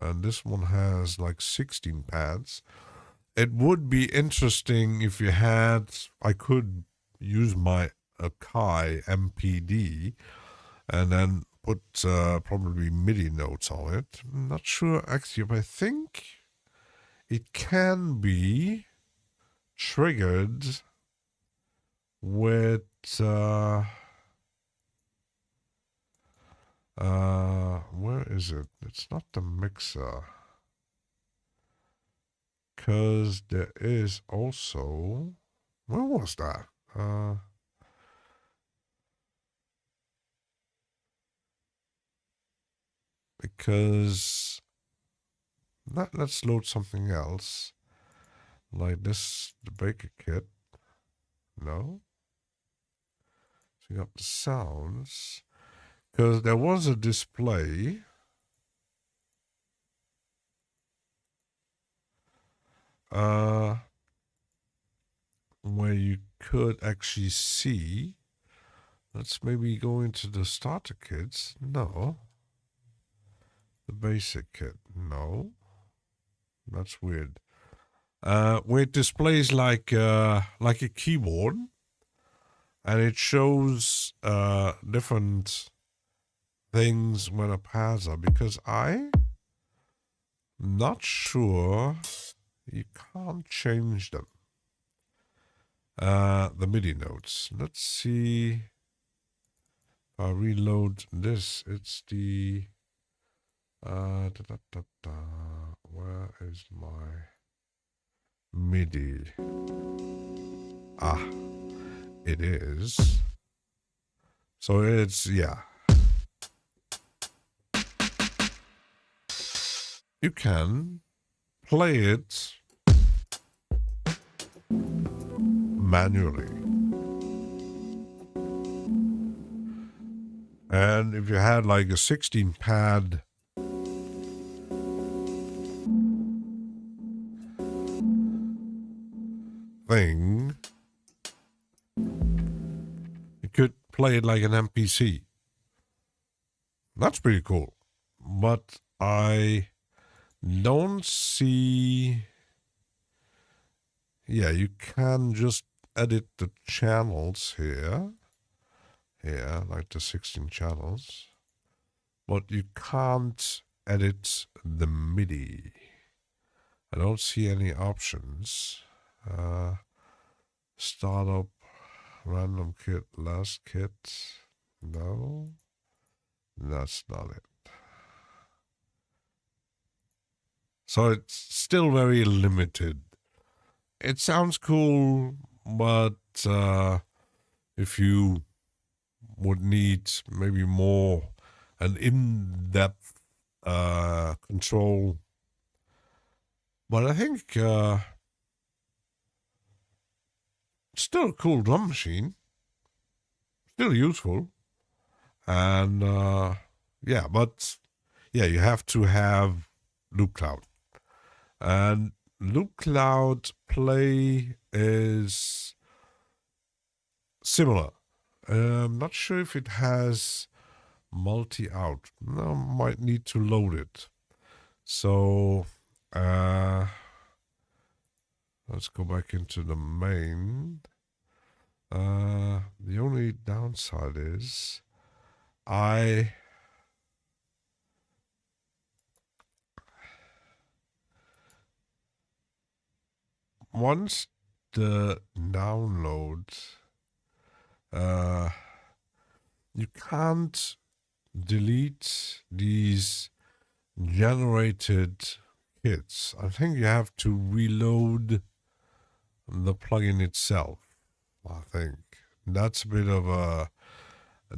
C: and this one has like 16 pads. It would be interesting if you had, I could use my Akai MPD and then put probably MIDI notes on it. I'm not sure actually, but I think it can be triggered with where is it? It's not the mixer. Because there is also, where was that? Because let's load something else like this, the Baker Kit. No, so you got the sounds because there was a display where you could actually see. Let's maybe go into the starter kits. No. The basic kit. No. That's weird. Where it displays like a keyboard, and it shows different things when the pads are. Because I'm not sure you can't change them. The MIDI notes. Let's see. If I reload this, it's the where is my MIDI? Ah, it is. So it's, yeah. You can play it manually. And if you had like a 16 pad thing, you could play it like an MPC. That's pretty cool. But I don't see... Yeah, you can just edit the channels here. Here, like the 16 channels. But you can't edit the MIDI. I don't see any options. Startup, random kit, last kit. No, that's not it. So it's still very limited. It sounds cool, but if you would need maybe more an in-depth control. But I think it's still a cool drum machine. Still useful. And yeah, but yeah, you have to have Loop Cloud. And Loop Cloud Play is similar. I'm not sure if it has multi-out. No, might need to load it. So let's go back into the main. The only downside is once the download, you can't delete these generated kits. I think you have to reload the plugin itself. I think that's a bit of a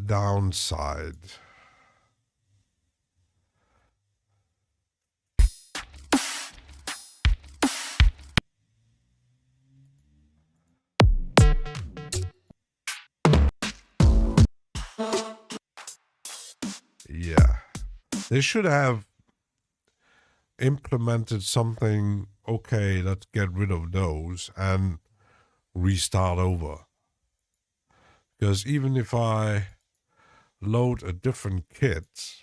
C: downside. Yeah, they should have implemented something. Okay, let's get rid of those and restart over. Because even if I load a different kit,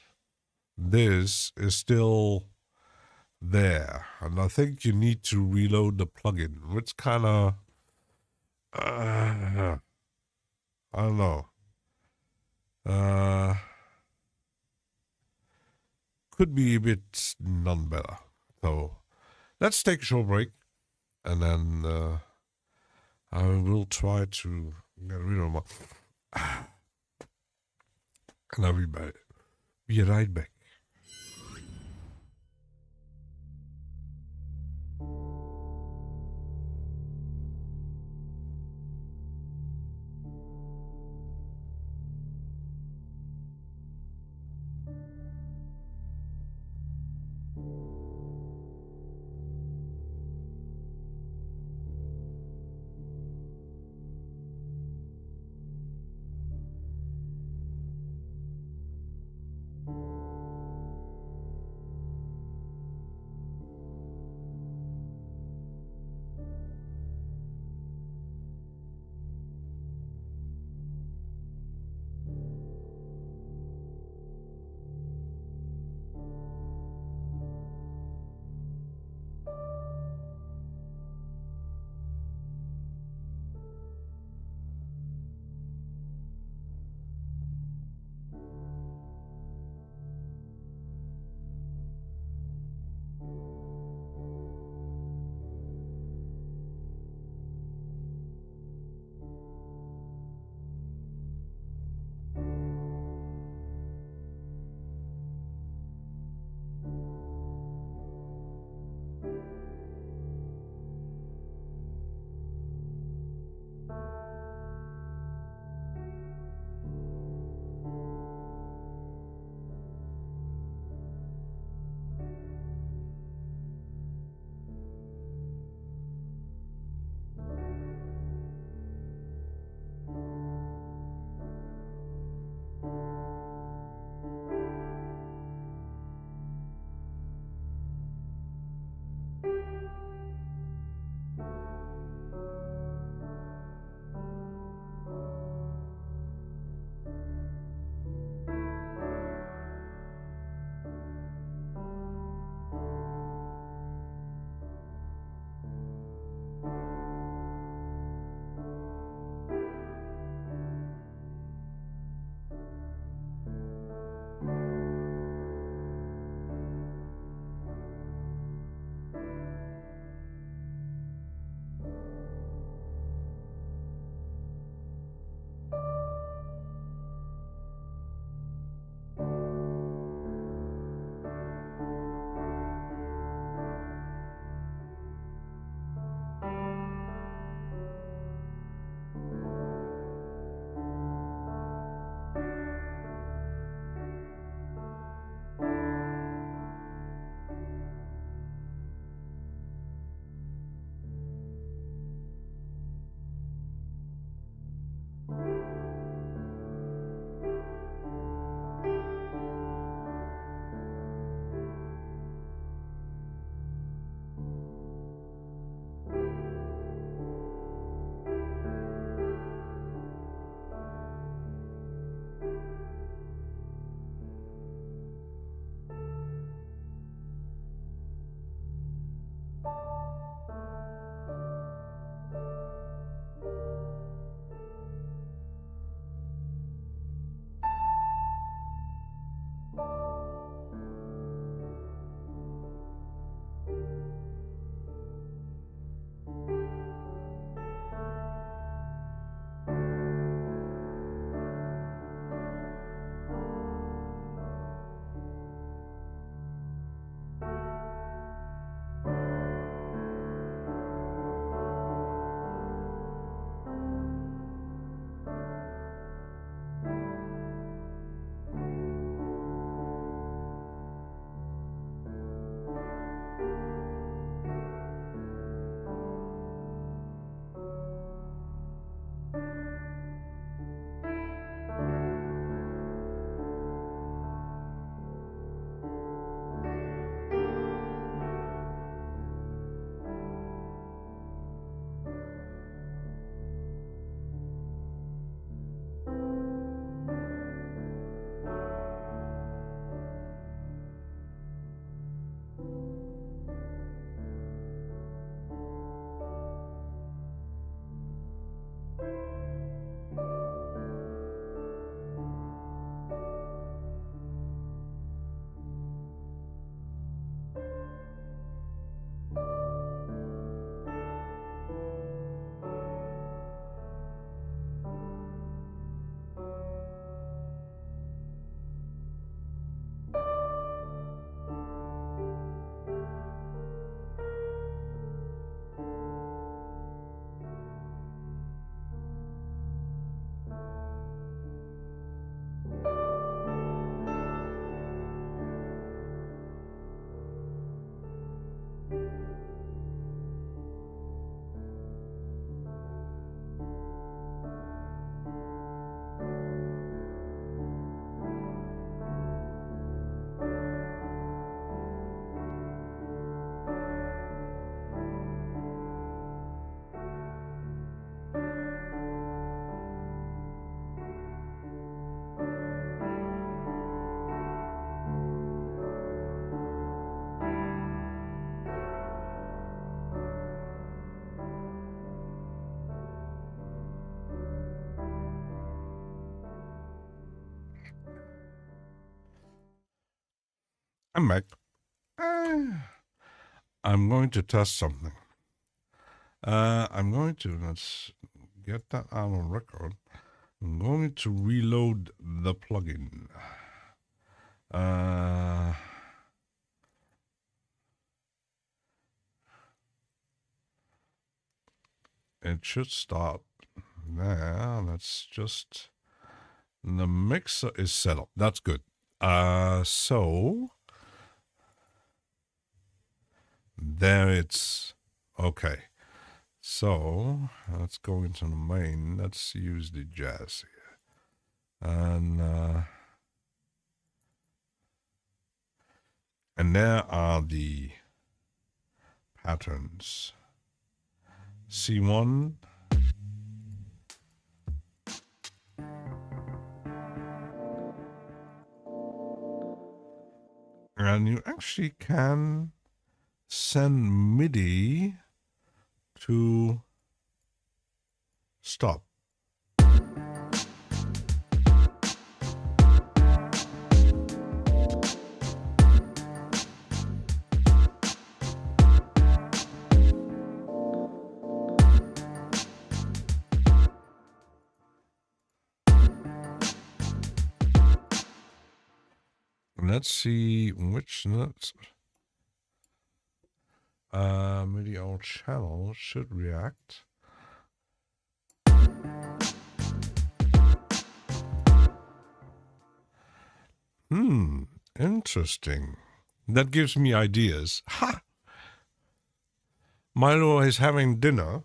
C: this is still there. And I think you need to reload the plugin, which kind of, I don't know. Could be a bit none better. So let's take a short break, and then I will try to get rid of my... And I'll be right back. I'm back. I'm going to test something. Let's get that out on record. I'm going to reload the plugin. It should stop there. That's just, the mixer is set up. That's good. So there it's okay. So let's go into the main. Let's use the jazz here. And there are the patterns. C1. And you actually can send MIDI to stop. Let's see which notes. MIDI all channel should react. Interesting. That gives me ideas. Ha! Milo is having dinner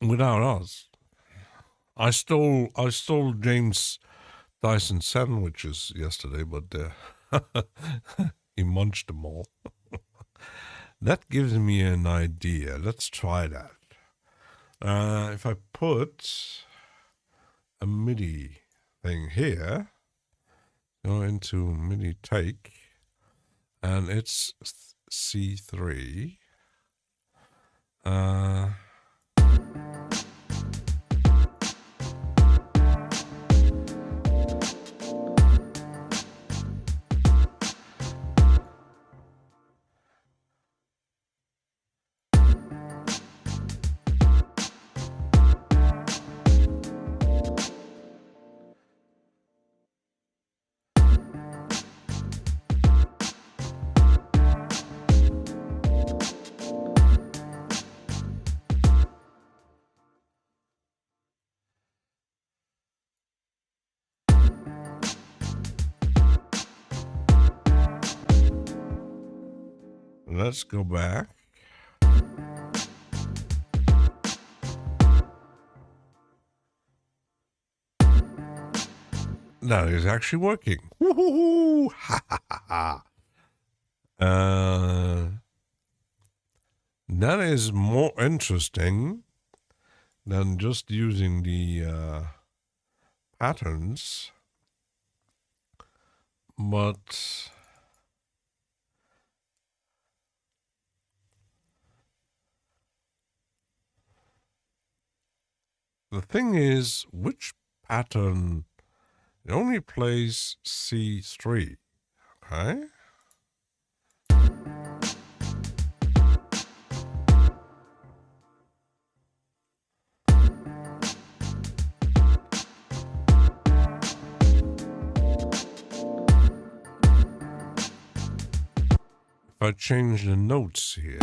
C: without us. I stole James Dyson sandwiches yesterday, but he munched them all. That gives me an idea. Let's try that. If I put a MIDI thing here, go into MIDI take, and it's C3. Let's go back. That is actually working. Woo-hoo-hoo! Ha ha ha ha. That is more interesting than just using the patterns. But the thing is, which pattern? It only plays C3, okay? If I change the notes here,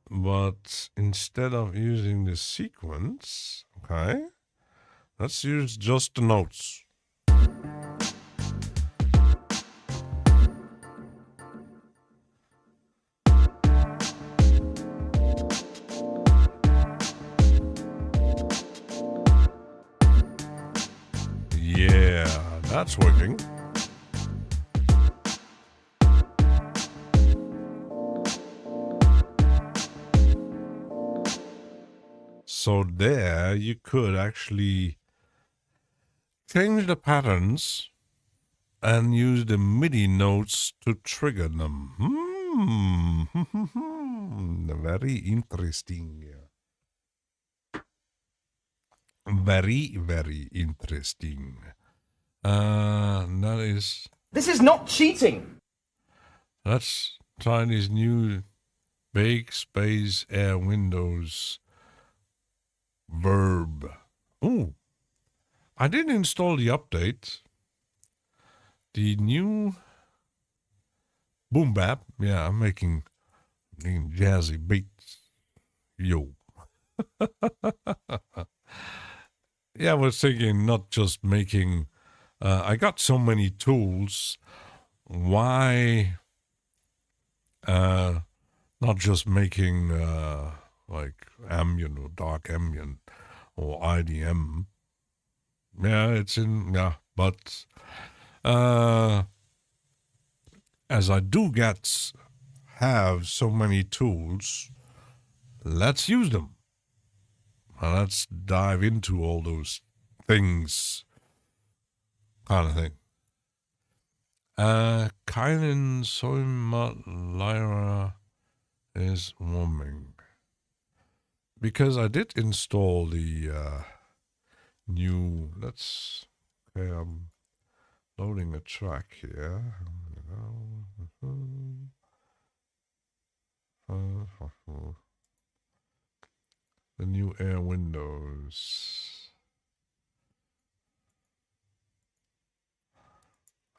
C: but instead of using the sequence, okay, let's use just the notes. That's working. So there you could actually change the patterns and use the MIDI notes to trigger them. Very interesting. Very, very interesting. That is...
E: This is not cheating!
C: Let's try these new Bake Space Air Windows Verb. Ooh. I did install the update. The new Boom Bap. Yeah, I'm making jazzy beats. Yo. Yeah, I was thinking not just making... I got so many tools. Why not just making like ambient or dark ambient or IDM? Yeah, it's in... Yeah, but... as I do have so many tools, let's use them. Let's dive into all those things, kind of thing. Kylan Soima Lyra is warming. Because I did install the new... Okay, I'm loading a track here. The new Air Windows.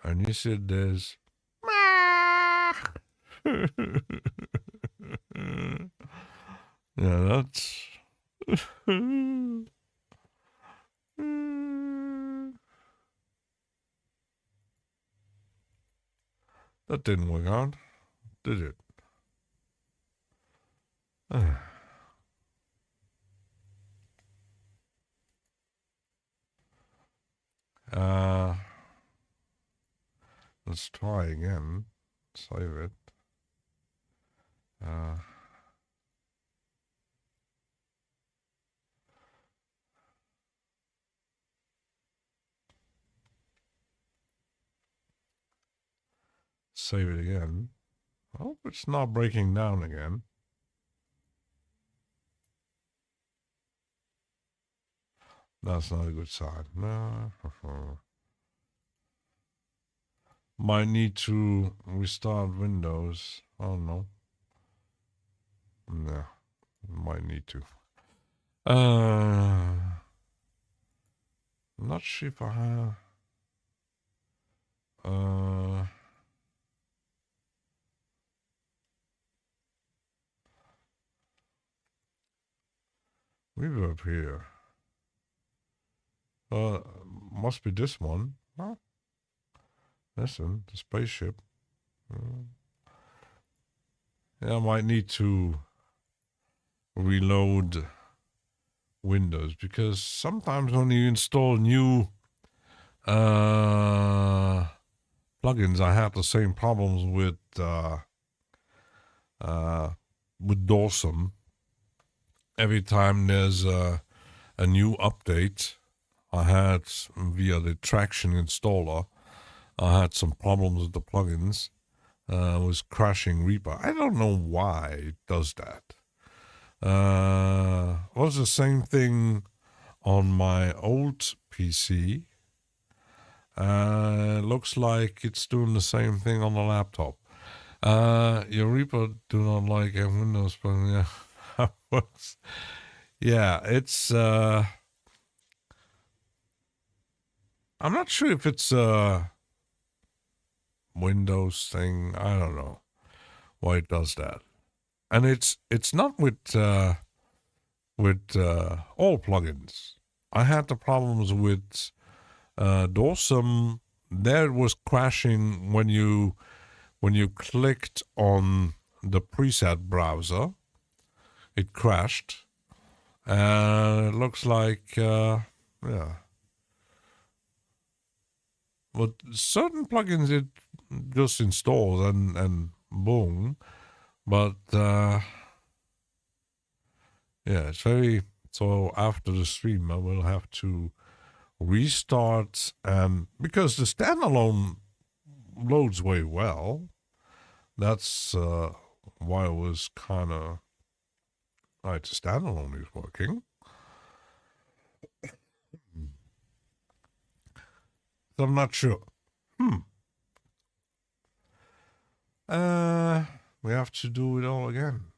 C: And you said there's... Yeah, that's... That didn't work out, did it? Let's try again. Save it. Save it again. I hope it's not breaking down again. That's not a good sign. No. Might need to restart Windows. I don't know. No. Might need to. I'm not sure if I have... Reverb here. Must be this one. Huh? Listen, the spaceship. Yeah, I might need to reload Windows because sometimes when you install new plugins, I have the same problems with Dorsum. Every time there's a new update, I had via the Traction installer, I had some problems with the plugins. I was crashing Reaper. I don't know why it does that. Was the same thing on my old PC. Looks like it's doing the same thing on the laptop. Your Reaper do not like a Windows plugin. Yeah. Yeah, it's I'm not sure if it's a Windows thing. I don't know why it does that. And it's not with all plugins. I had the problems with Dorsum. There it was crashing when you clicked on the preset browser. It crashed. And it looks like, yeah. but certain plugins it just installs and boom. But yeah, it's very. So after the stream, I will have to restart, and because the standalone loads way well, that's why I was kind of right. The standalone is working. So I'm not sure. We have to do it all again.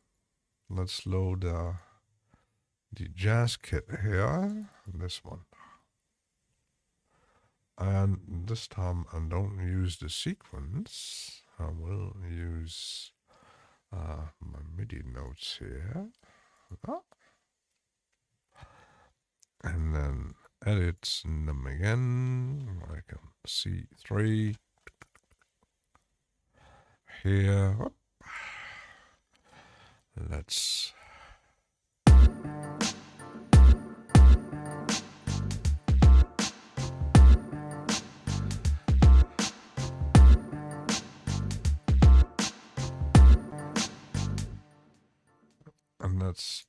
C: Let's load the jazz kit here. This one. And this time I don't use the sequence. I will use my MIDI notes here. And then edit them again. I can see 3 here. Let's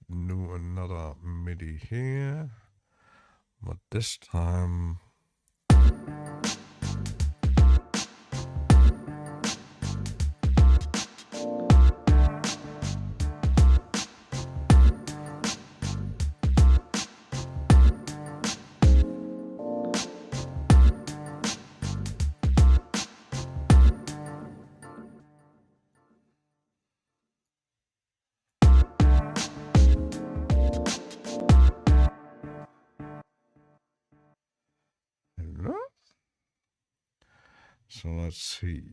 C: do another MIDI here, but this time so let's see.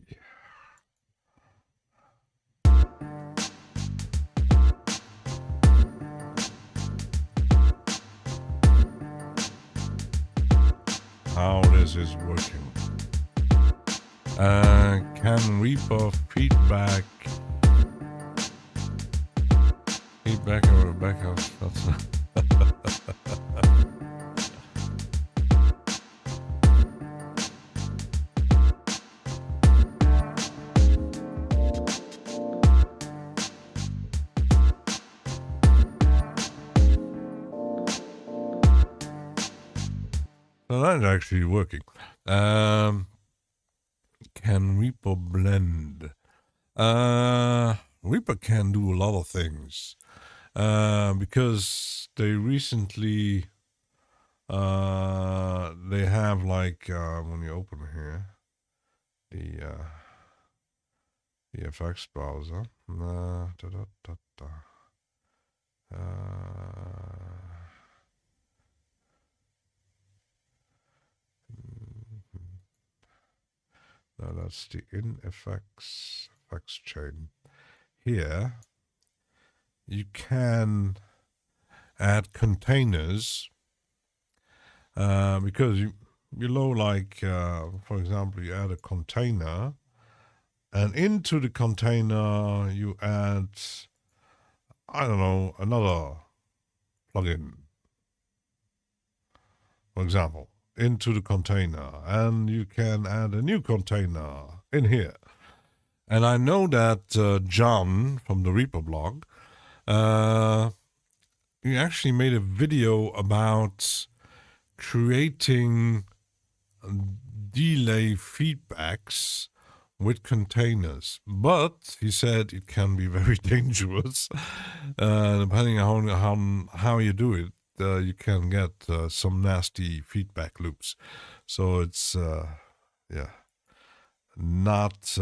C: How this is working. Can Reaper feedback or backup? That's so that's actually working. Can Reaper blend? Reaper can do a lot of things because they recently they have like when you open here the FX browser. Now that's the FX chain. Here, you can add containers because below, like for example, you add a container, and into the container you add, I don't know, another plugin, for example, into the container, and you can add a new container in here. And I know that John from the Reaper blog, he actually made a video about creating delay feedbacks with containers, but he said it can be very dangerous. Depending on how you do it, you can get some nasty feedback loops. So it's not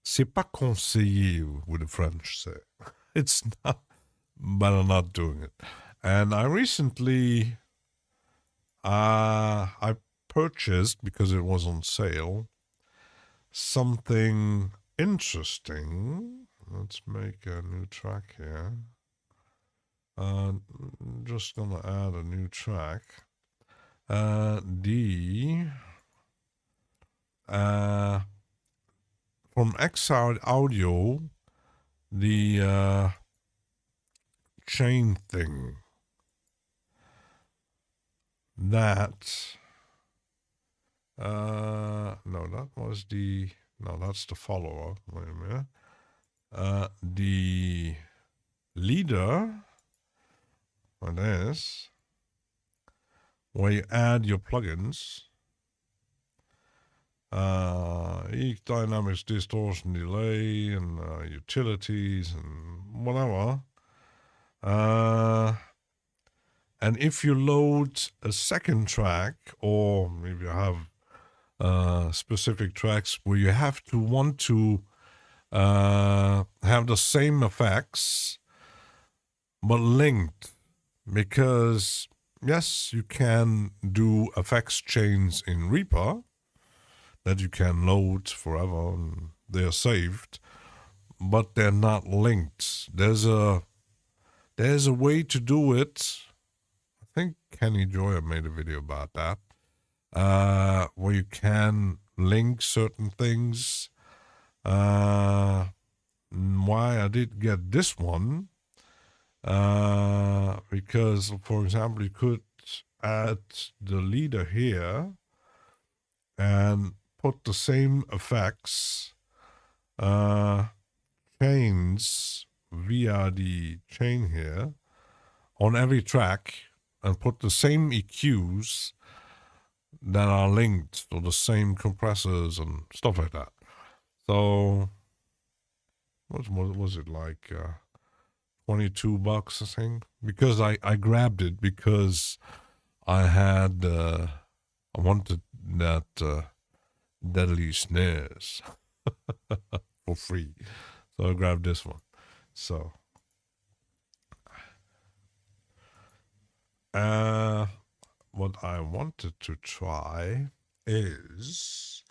C: c'est pas conseillé, would the French say. It's not, better not doing it. And I recently I purchased, because it was on sale, something interesting. Let's make a new track here. Just gonna add a new track. From Xsound Audio, the chain thing. that no, that was the no, that's the follower. Wait a minute. The leader on this, where you add your plugins, EEC dynamics, distortion, delay, and utilities, and whatever. And if you load a second track, or if you have specific tracks where you have to want to have the same effects but linked, because yes, you can do effects chains in Reaper that you can load forever and they're saved, but they're not linked. There's a way to do it. I think Kenny Joyer made a video about that, where you can link certain things. Why I did get this one, because, for example, you could add the leader here and put the same effects, chains via the chain here on every track, and put the same EQs that are linked to the same compressors and stuff like that. So, what was it, like $22, I think? Because I grabbed it because I had I wanted that Deadly Snares for free, so I grabbed this one. So, what I wanted to try is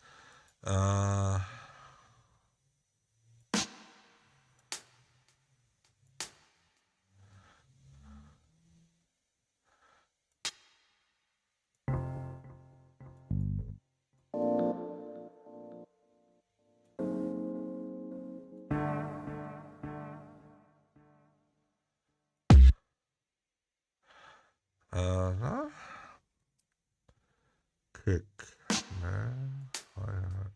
C: kick, hi-hat.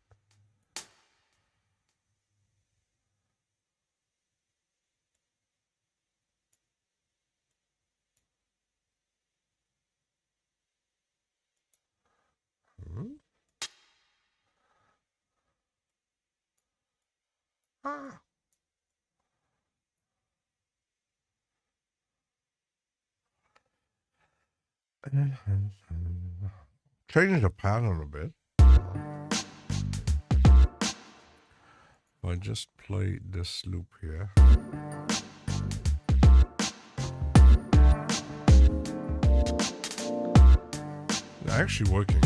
C: Ah. Change the pattern a bit. I just play this loop here. Actually working.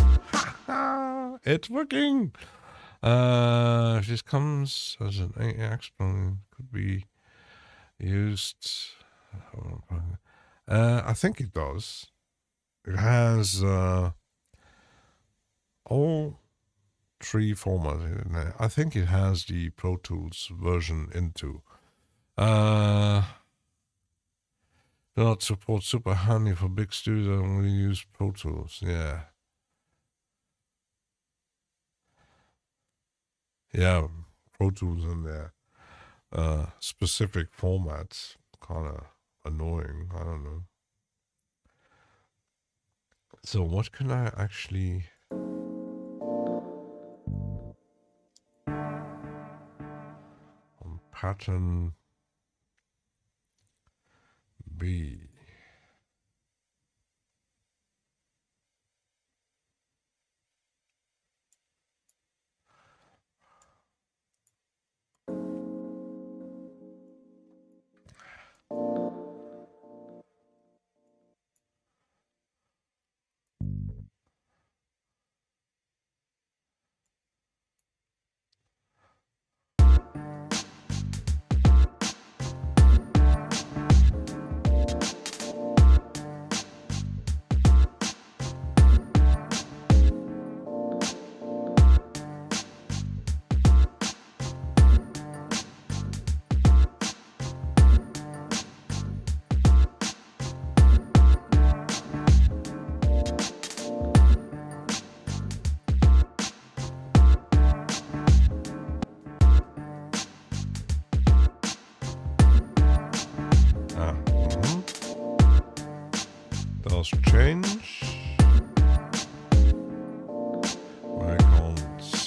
C: It's working. If this comes as an AX plugin, could be used. I think it does. It has all three formats in there. I think it has the Pro Tools version into. Do not support Super Handy for big studios that only use Pro Tools. Yeah. Yeah, Pro Tools in their specific formats. Kind of annoying. I don't know. So what can I actually... on pattern B.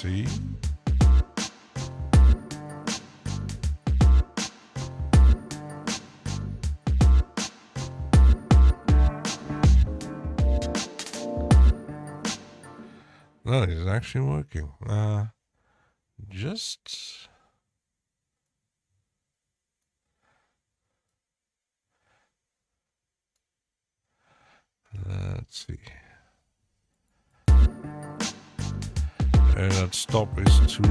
C: see. No, it's actually working. Just let's see. And that stop is too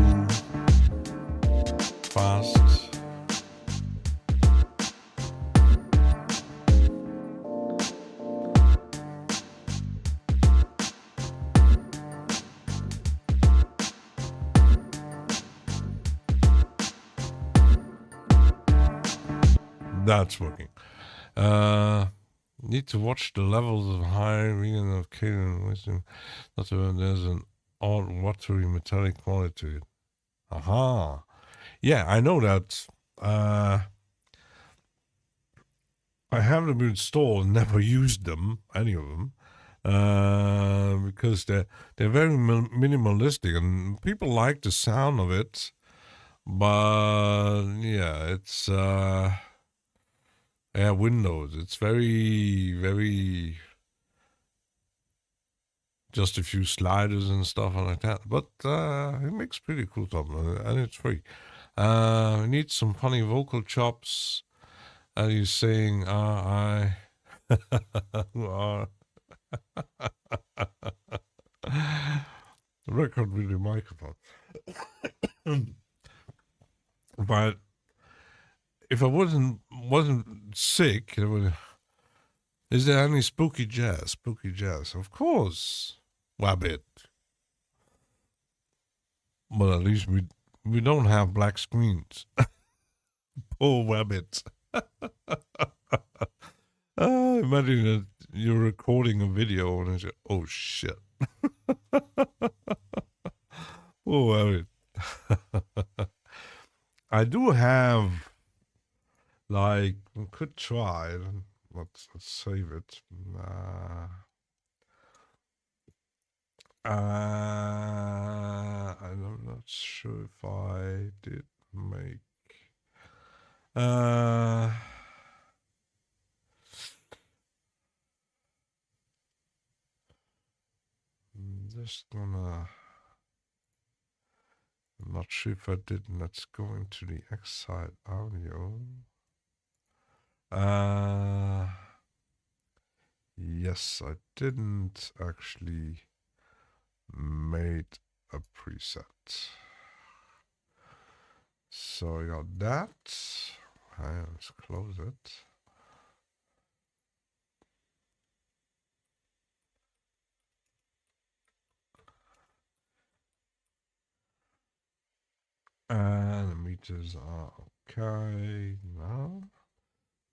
C: fast. That's working. Need to watch the levels of high reading of cadence wisdom. Not that there's an odd watery metallic quality to it. Aha. Yeah, I know that. I have them installed, never used them, any of them, because they're very minimalistic and people like the sound of it. But yeah, it's Windows. It's very just a few sliders and stuff like that. But it makes pretty cool stuff, and it's free. It needs some funny vocal chops. And he's saying, I record with the microphone. But if I wasn't sick, is there any spooky jazz? Spooky jazz, of course. Wabbit. But at least we don't have black screens. Poor Wabbit. Imagine that you're recording a video and it's oh shit. Oh, Wabbit. I do have, like, we could try. Let's save it. I'm not sure if I did make. I'm just gonna. I'm not sure if I did. Let's go into the X-Side audio. Yes, I didn't actually made a preset. So I got that. Let's close it. And the meters are okay. Now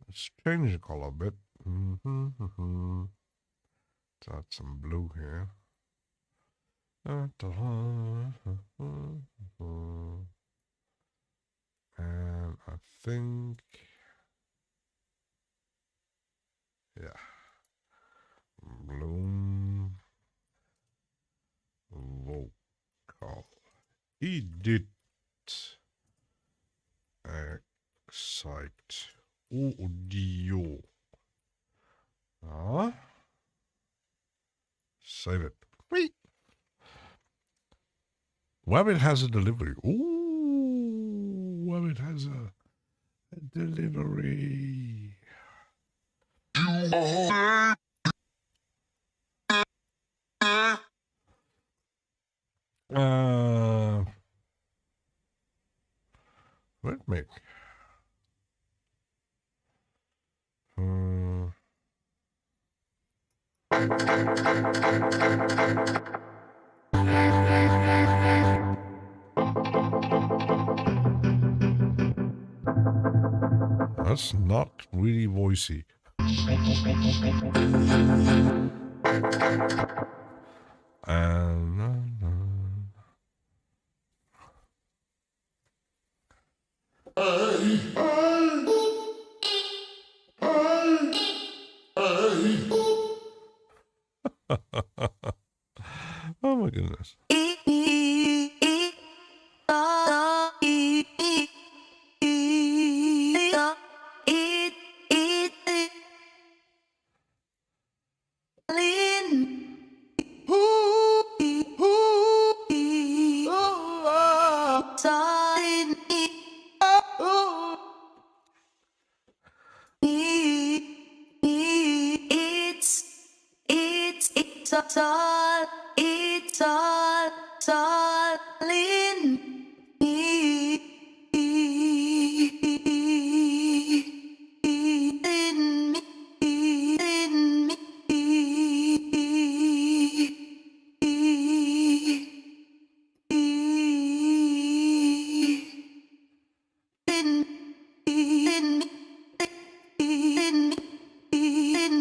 C: let's change the color a bit. Let's add some blue here. And I think, yeah, Bloom vocal edit Excite audio. Save it. Wait. Wabbit has a delivery. Ooh, Wabbit has a delivery. Wait, make. That's not really voicey. Oh my goodness.
D: all in me. In me. In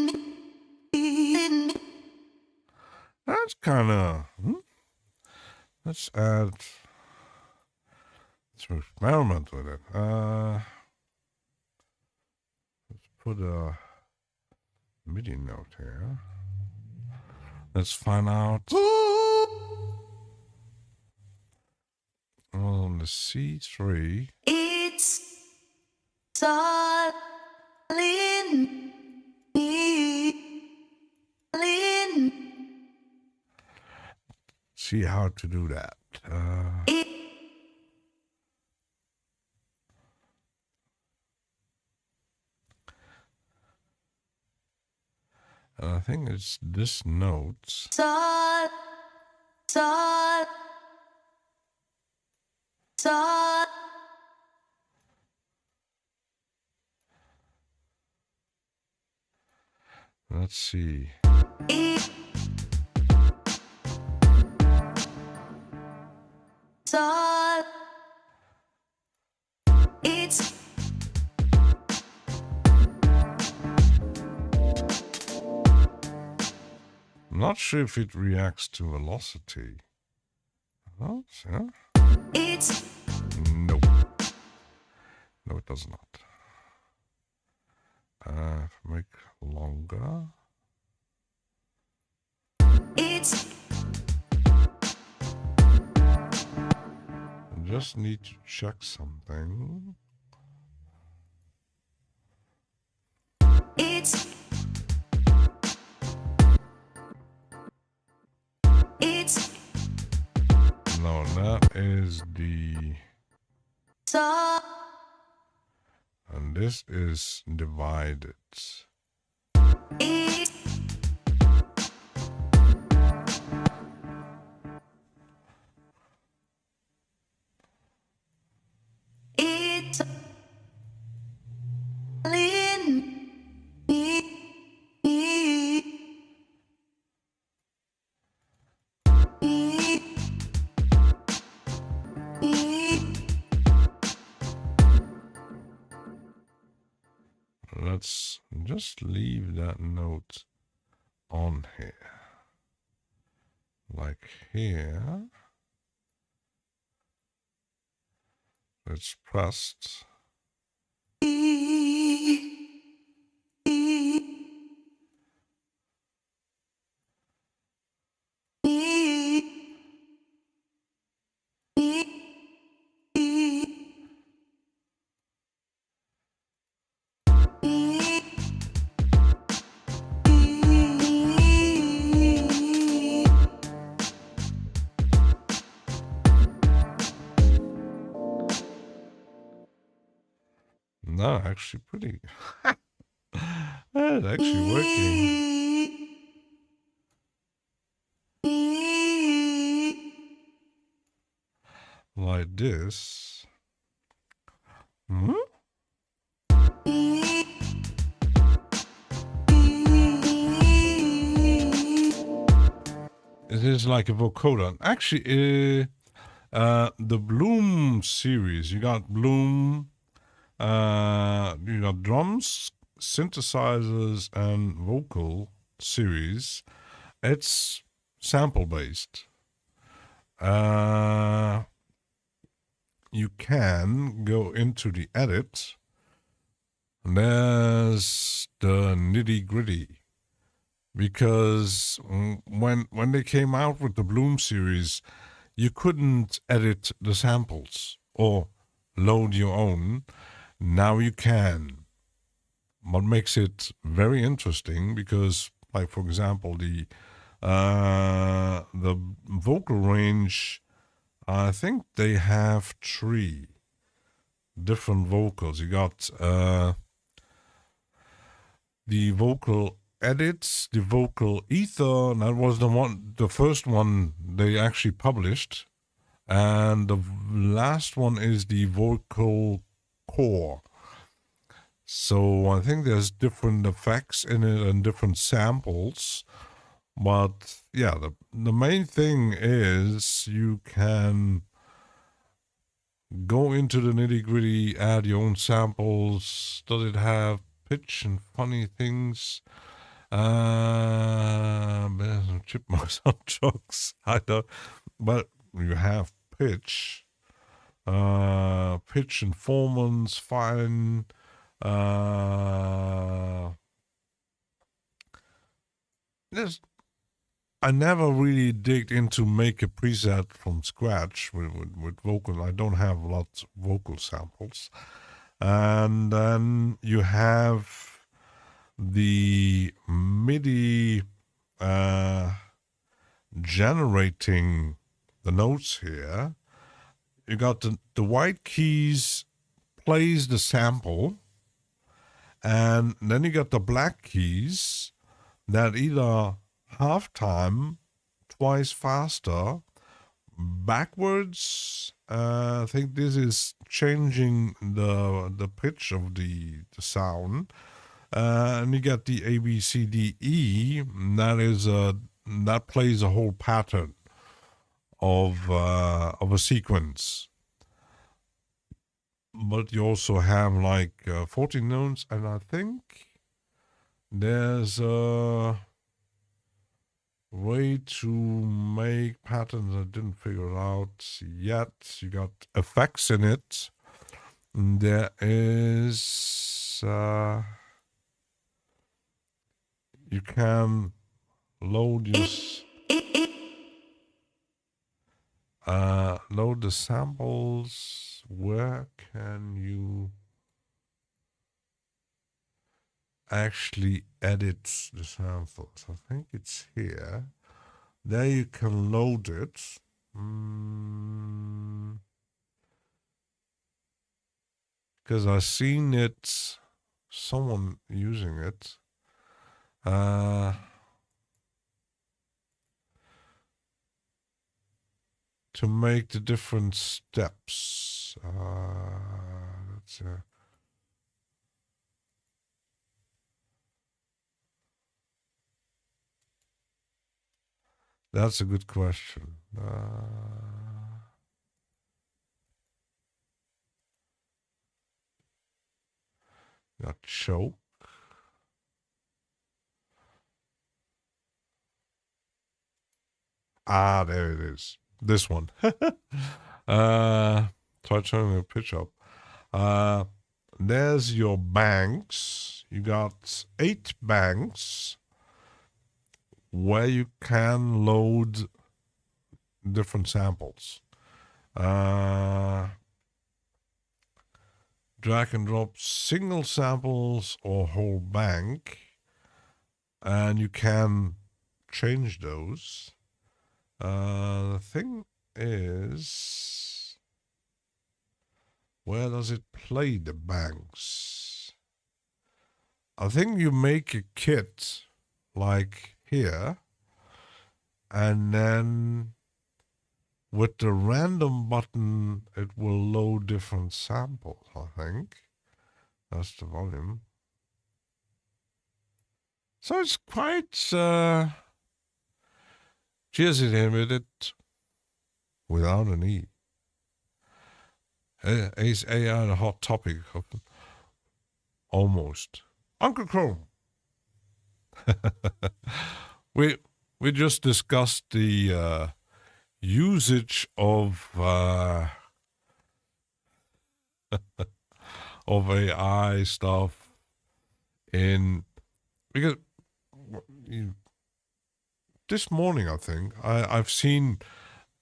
D: me.
C: That's kind of. Let's add. Let's experiment with it. Let's put a MIDI note here. Let's find out. On the C3.
D: It's all in me.
C: See how to do that. And I think it's this note.
D: Sol.
C: Let's see.
D: Sol. It's
C: I'm not sure if it reacts to velocity. Oh, yeah.
D: It's
C: Nope. No, it does not. Make longer.
D: It's
C: I just need to check something.
D: It's
C: No, that is the...
D: so
C: And this is divided.
D: it's in me.
C: Let's just leave that note on here. Like here. It's pressed. No, actually pretty. It's actually working. Like this. Hmm? It is like a vocoder. Actually, the Bloom series, you got Bloom, you got drums, synthesizers, and vocal series. It's sample based. You can go into the edit. And there's the nitty gritty. Because when they came out with the Bloom series, you couldn't edit the samples or load your own. Now you can. What makes it very interesting because, like for example, the vocal range, I think they have 3 different vocals. You got the vocal edits the vocal ether. That was the first one they actually published, and the last one is the vocal core. So I think there's different effects in it and different samples. But yeah, the main thing is you can go into the nitty-gritty, add your own samples. Does it have pitch and funny things? There's some chipmunks on trucks. I don't, but you have pitch. Pitch and formants, fine. I never really digged into make a preset from scratch with vocal. I don't have lots of vocal samples. And then you have the MIDI generating the notes here. You got the white keys plays the sample, and then you got the black keys that either half time, twice faster, backwards. I think this is changing the pitch of the sound. And you get the A, B, C, D, E. That plays a whole pattern of a sequence. But you also have like 14 notes, and I think there's a way to make patterns I didn't figure out yet. You got effects in it. There is you can load your load the samples. Where can you actually edit the samples? I think it's here. There you can load it. Because I've seen it, someone using it. To make the different steps. That's a good question. Got choke. There it is. This one. Try turning the pitch up. There's your banks. You got 8 banks where you can load different samples. Drag and drop single samples or whole bank, and you can change those. The thing is, where does it play the banks? I think you make a kit like here, and then with the random button, it will load different samples, I think. That's the volume. So it's quite jazzy there with it without an E. Is AI the hot topic? Almost. Uncle Chrome. we just discussed the usage of of AI stuff in, because this morning I think I've seen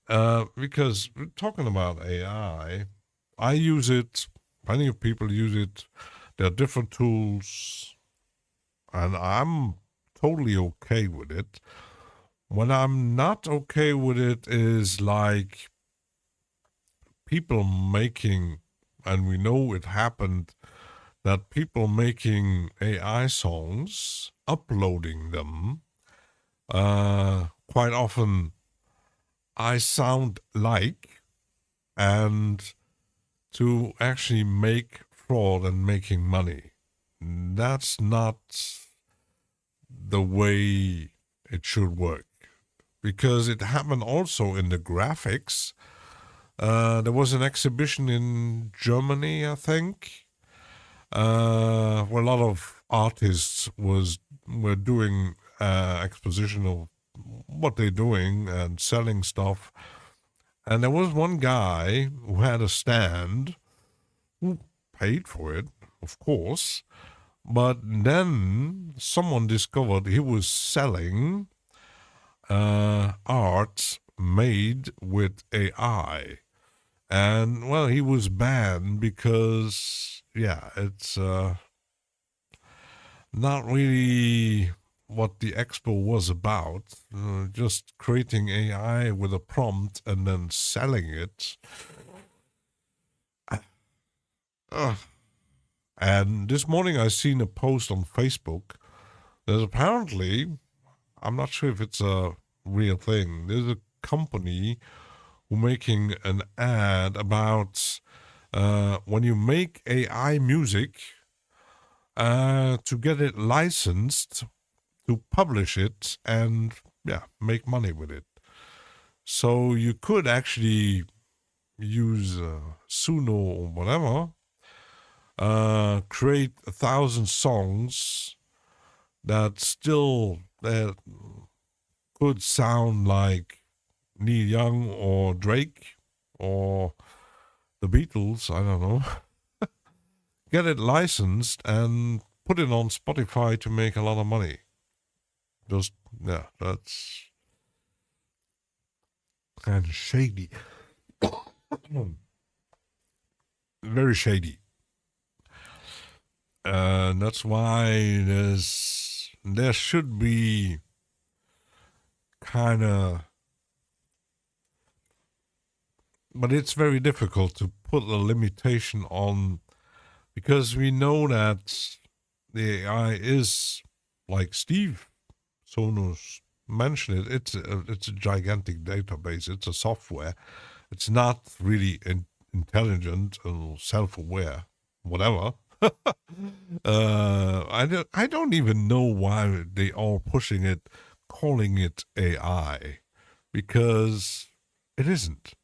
C: because we're talking about AI, I use it, plenty of people use it. There are different tools, and I'm totally okay with it. When I'm not okay with it is like people making, and we know it happened, that people making AI songs, uploading them, quite often I sound like, and to actually make fraud and making money. That's not the way it should work, because it happened also in the graphics. There was an exhibition in Germany, I think, where a lot of artists were doing exposition of what they're doing and selling stuff. And there was one guy who had a stand, who paid for it, of course, but then someone discovered he was selling art made with AI. And, well, he was banned because, yeah, it's not really what the expo was about. Just creating AI with a prompt and then selling it. And this morning I seen a post on Facebook. There's apparently, I'm not sure if it's a real thing, there's a company who making an ad about when you make AI music, to get it licensed, to publish it, and make money with it. So you could actually use Suno or whatever, create 1,000 songs that still could sound like Neil Young or Drake or the Beatles, I don't know. Get it licensed and put it on Spotify to make a lot of money. Just, that's kind of shady. Very shady. And that's why there should be kind of, but it's very difficult to put a limitation on, because we know that the AI is, like Steve Sonos mentioned it, it's a gigantic database. It's a software. It's not really intelligent or self-aware, whatever. I don't even know why they are pushing it, calling it AI, because it isn't.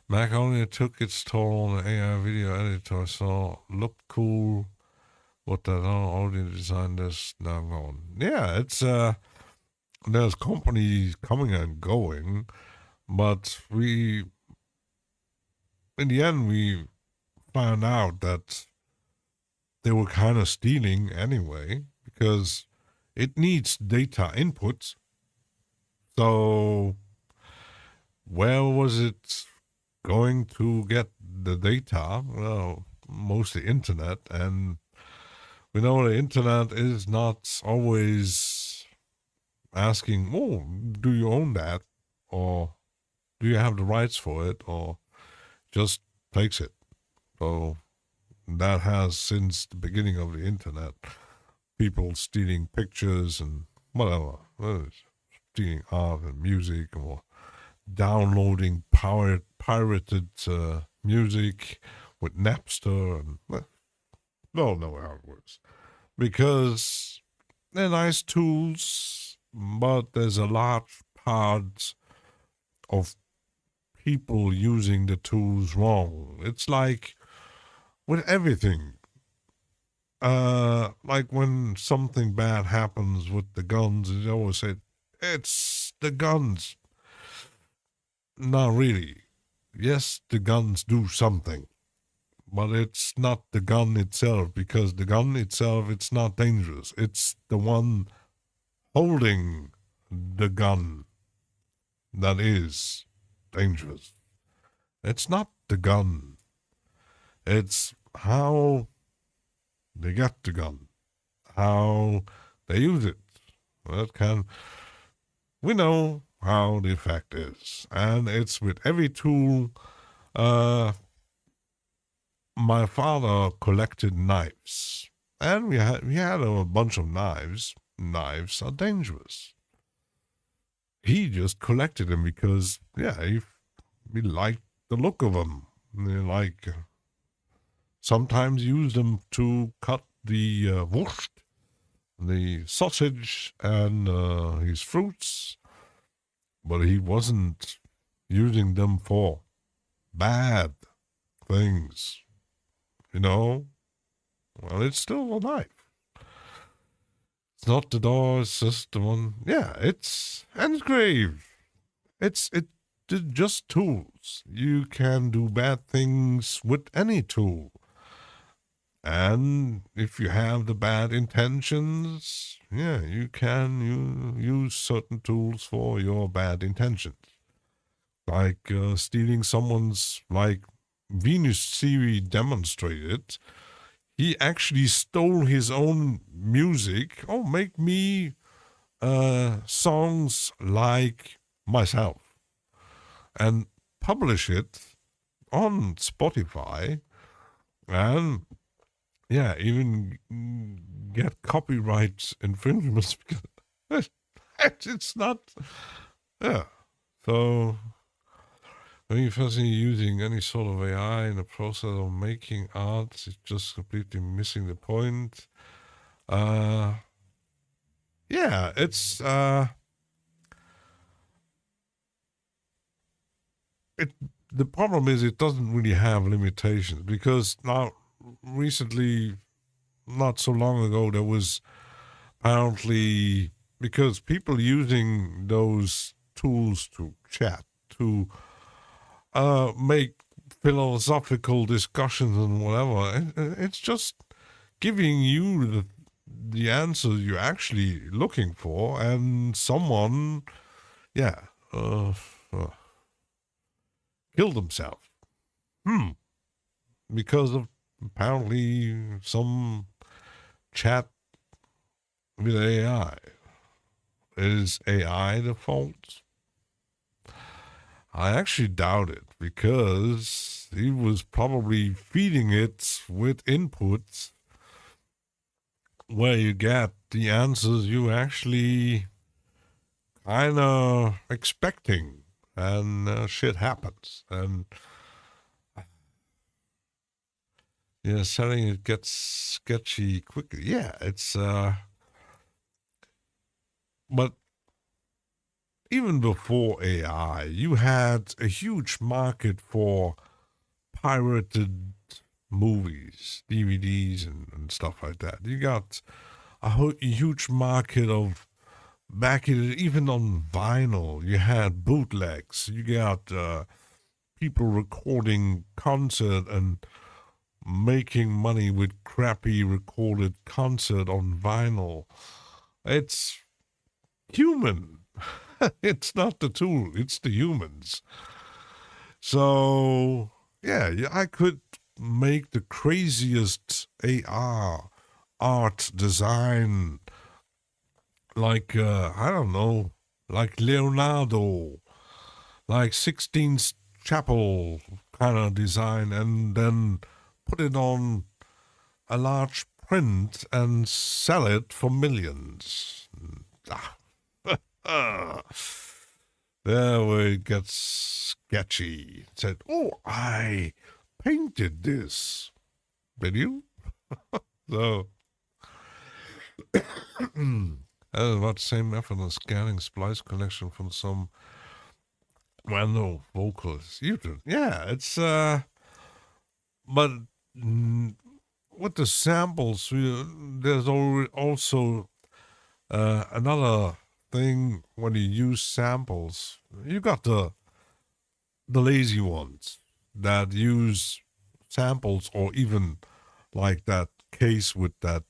C: Mac only took its toll on the AI video editor, so looked cool, but that already designed is now gone. Yeah, it's there's companies coming and going, but in the end, we found out that they were kind of stealing anyway, because it needs data input. So where was it going to get the data? Well, mostly internet, and we know the internet is not always asking, oh, do you own that? Or do you have the rights for it? Or just takes it. So that has, since the beginning of the internet, people stealing pictures and whatever, stealing art and music, or downloading pirated music with Napster, and we all know how it works. Because they're nice tools, but there's a large part of people using the tools wrong. It's like with everything. Like when something bad happens with the guns, they always say, it's the guns. Not really. Yes, the guns do something, but it's not the gun itself, because the gun itself, it's not dangerous. It's the one holding the gun that is dangerous. It's not the gun. It's how they get the gun, how they use it. We know how the effect is, and it's with every tool. my father collected knives, and we had a bunch of knives. Knives are dangerous. He just collected them because, yeah, he liked the look of them. Like sometimes used them to cut the wurst, the sausage, and his fruits, but he wasn't using them for bad things. Well, it's still a knife. It's not the door, it's just the one. Yeah, it's engraved. It's just tools. You can do bad things with any tool. And if you have the bad intentions, yeah, you can use certain tools for your bad intentions. Like stealing someone's, like Venus Siri demonstrated. He actually stole his own music. Oh, make me songs like myself. And publish it on Spotify. And yeah, even get copyright infringements because it's not. Yeah. So when you're first using any sort of AI in the process of making art, it's just completely missing the point. Yeah, it's the problem is it doesn't really have limitations, because now recently, not so long ago, there was apparently, because people using those tools to chat, to make philosophical discussions and whatever, it's just giving you the answers you're actually looking for, and someone, yeah, killed himself. Because of apparently some chat with AI. Is AI the fault? I actually doubt it, because he was probably feeding it with inputs where you get the answers you actually kind of expecting, and shit happens. And yeah, selling it gets sketchy quickly. Yeah, it's but even before AI, you had a huge market for pirated movies, DVDs, and stuff like that. You got a huge market of even on vinyl. You had bootlegs. You got people recording concert and making money with crappy recorded concert on vinyl. It's human. It's not the tool, it's the humans. So, yeah, I could make the craziest AR art design, like, I don't know, like Leonardo, like Sixtine Chapel kind of design, and then put it on a large print and sell it for millions. There where it gets sketchy. It said, "Oh, I painted this." Did you? So, about the same effort on scanning splice collection from some random vocals. Yeah, it's but with the samples, there's also another thing. When you use samples, you got the lazy ones that use samples, or even like that case with that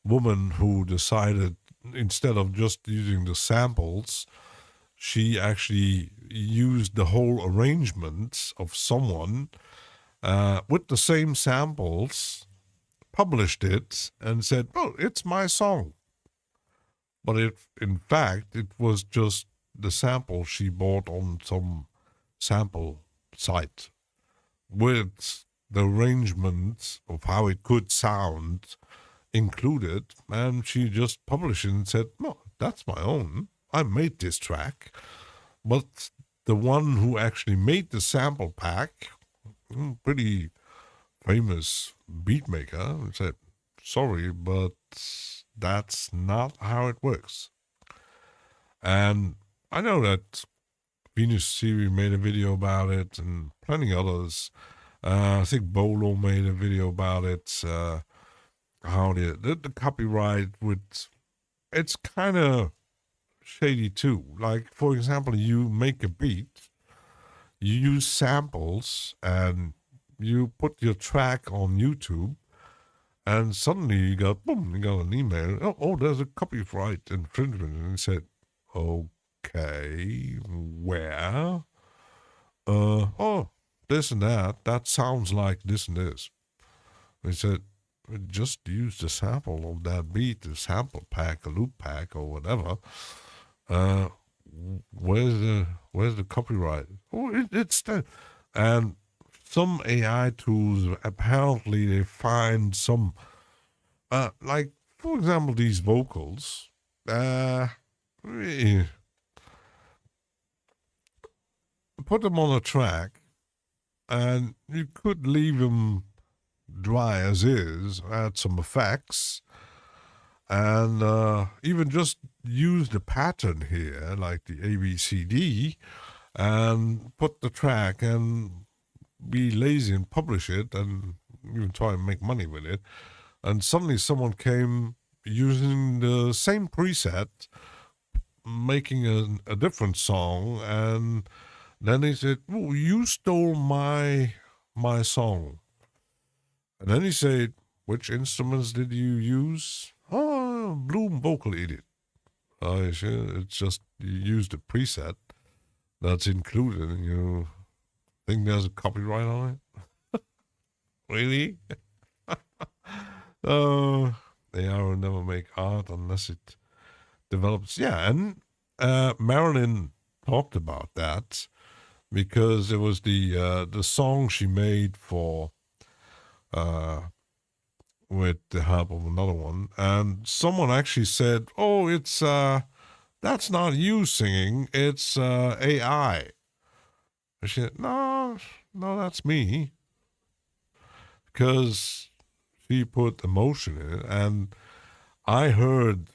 C: woman who decided, instead of just using the samples, she actually used the whole arrangement of someone with the same samples, published it, and said, "Oh, it's my song." But in fact, it was just the sample she bought on some sample site with the arrangement of how it could sound included, and she just published it and said, "No, that's my own. I made this track." But the one who actually made the sample pack, pretty famous beat maker, said, "Sorry, but that's not how it works." And I know that Venus Siri made a video about it, and plenty others. I think Bolo made a video about it. How the copyright it's kind of shady too. Like, for example, you make a beat, you use samples, and you put your track on YouTube, and suddenly you got an email. Oh, there's a copyright infringement, and it said, "Okay, where? Oh, this and that. That sounds like this and this." They said, "Just use the sample of that beat, the sample pack, a loop pack, or whatever. Where's the copyright?" Oh, it's there. And some AI tools, apparently they find some, like, for example, these vocals, put them on a track, and you could leave them dry as is, add some effects, and even just use the pattern here, like the ABCD, and put the track and be lazy and publish it, and even try and make money with it. And suddenly someone came using the same preset, making a different song, and then he said, "Oh, you stole my song." And then he said, "Which instruments did you use?" "Oh, Bloom Vocal Edit." I said, "It's just you used a preset that's included, and you think there's a copyright on it?" Really? AI will never make art unless it develops. Yeah, and Marilyn talked about that, because it was the song she made for with the help of another one, and someone actually said, "Oh, it's that's not you singing, it's AI." And she said, no, that's me, because she put emotion in it, and I heard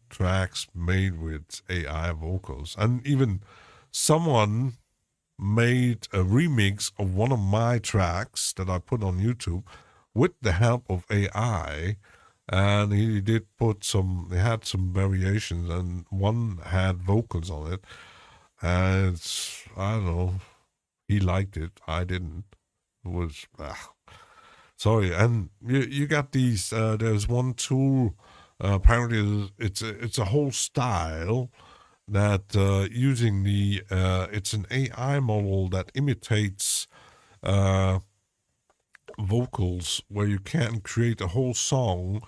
C: tracks made with AI vocals, and even someone made a remix of one of my tracks that I put on YouTube with the help of AI, and he did put he had some variations, and one had vocals on it, and I don't know, he liked it, I didn't. It was, sorry. And you got these, there's one tool, apparently it's a whole style that using it's an AI model that imitates vocals, where you can create a whole song.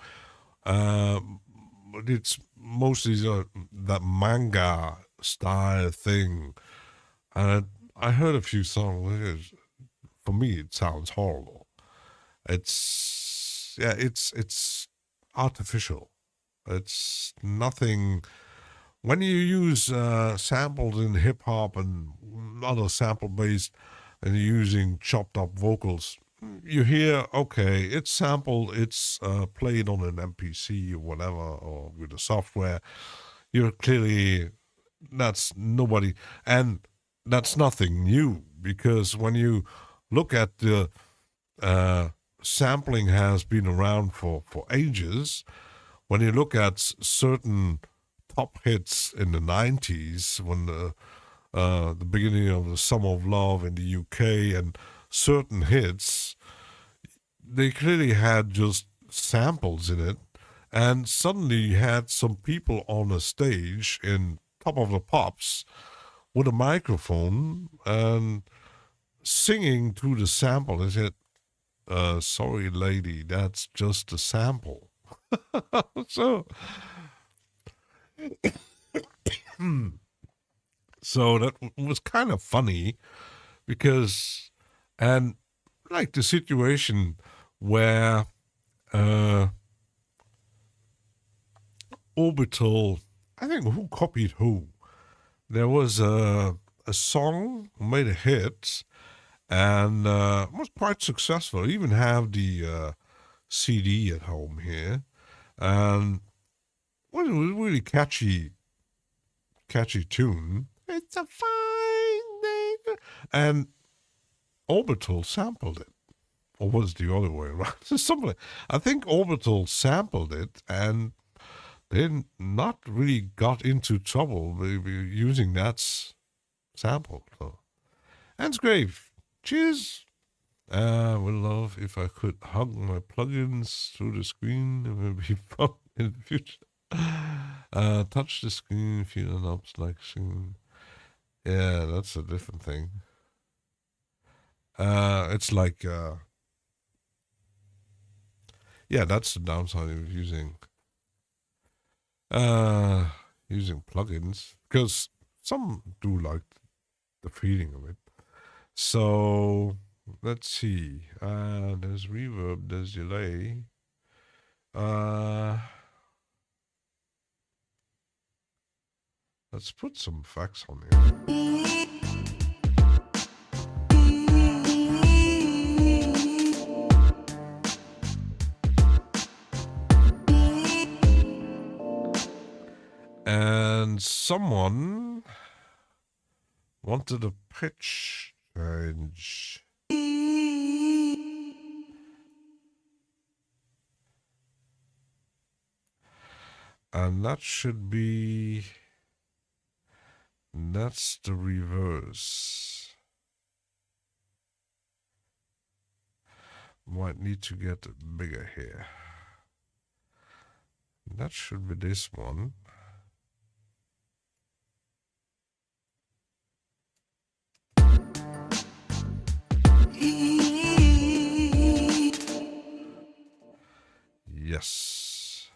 C: But it's mostly that manga style thing. And I heard a few songs. For me, it sounds horrible. It's artificial. It's nothing. When you use samples in hip hop and other sample based, and you're using chopped up vocals, you hear, okay, it's sampled, it's played on an MPC or whatever, or with the software. You're clearly, that's nobody, and that's nothing new, because when you look at the sampling has been around for ages. When you look at certain top hits in the 90s, when the beginning of the Summer of Love in the UK, and certain hits, they clearly had just samples in it, and suddenly you had some people on a stage in Top of the Pops with a microphone and singing to the sample. They said, "Sorry, lady, that's just a sample." So so that was kind of funny, because, and like the situation where Orbital, I think who copied who? There was a song made a hit and was quite successful. I even have the CD at home here, and was a really catchy tune. It's a fine day, and Orbital sampled it, or was it the other way around? Something. I think Orbital sampled it, and they not really got into trouble maybe using that sample. So, and it's great. Cheers. Would love if I could hug my plugins through the screen. It would be fun in the future. Touch the screen, feel an ups like soon. Yeah, that's a different thing. It's like, yeah, that's the downside of using plugins, because some do like the feeling of it. So let's see. There's reverb, there's delay. Let's put some effects on here. And someone wanted a pitch change. And that should be, that's the reverse. Might need to get it bigger here. That should be this one. Yes.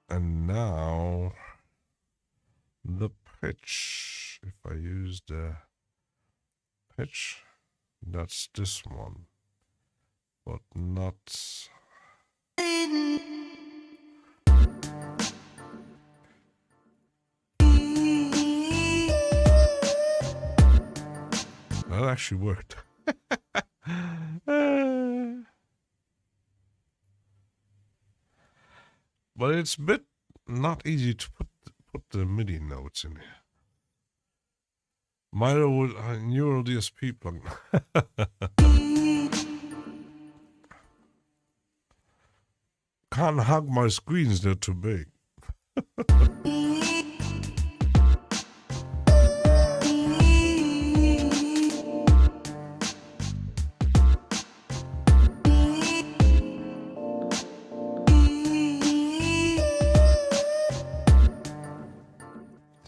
C: And now the pitch. If I use the pitch, that's this one, but not. That actually worked. But it's a bit not easy to put the MIDI notes in here. Milo Neural DSP plugin. Can't hug my screens, they're too big.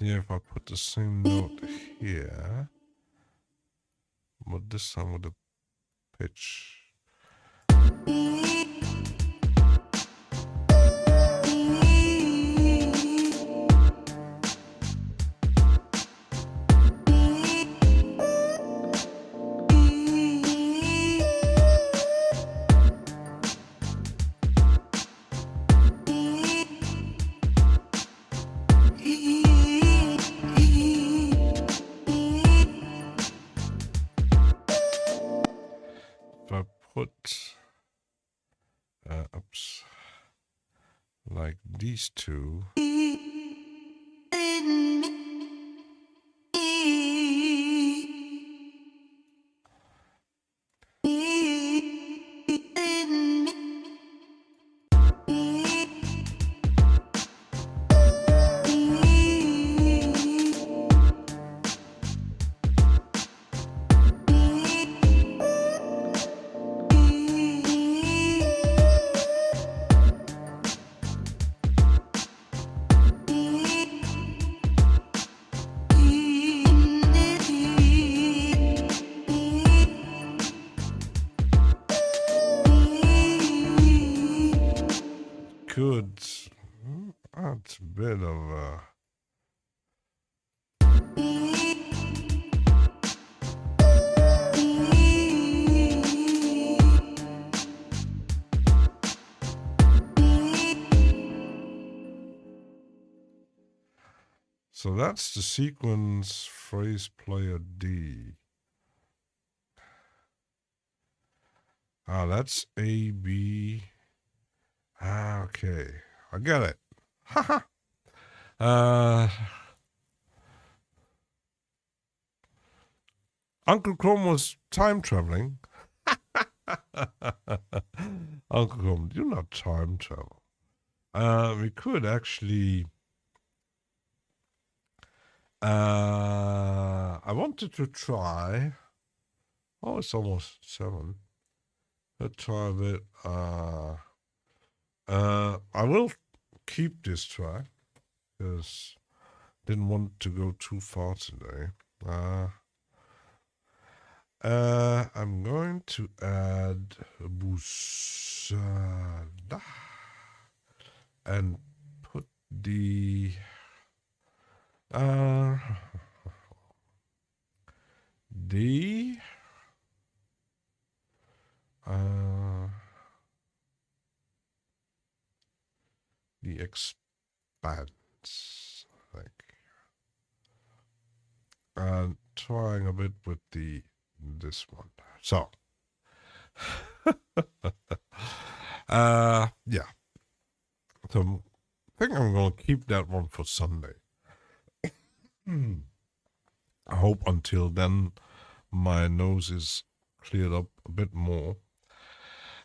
C: Yeah, if I put the same note here, but this time with the pitch. Like these two. So that's the sequence phrase player D. Ah, that's A, B. Ah, okay. I get it. Haha. Uncle Chrome was time traveling. Uncle Chrome, do not time travel. We could actually. I wanted to try. Oh, it's almost 7. Let's try a bit. I will keep this track because didn't want to go too far today. I'm going to add Busada and put the D the expanse, I think. And trying a bit with this one. So yeah. So I think I'm gonna keep that one for Sunday. I hope until then my nose is cleared up a bit more.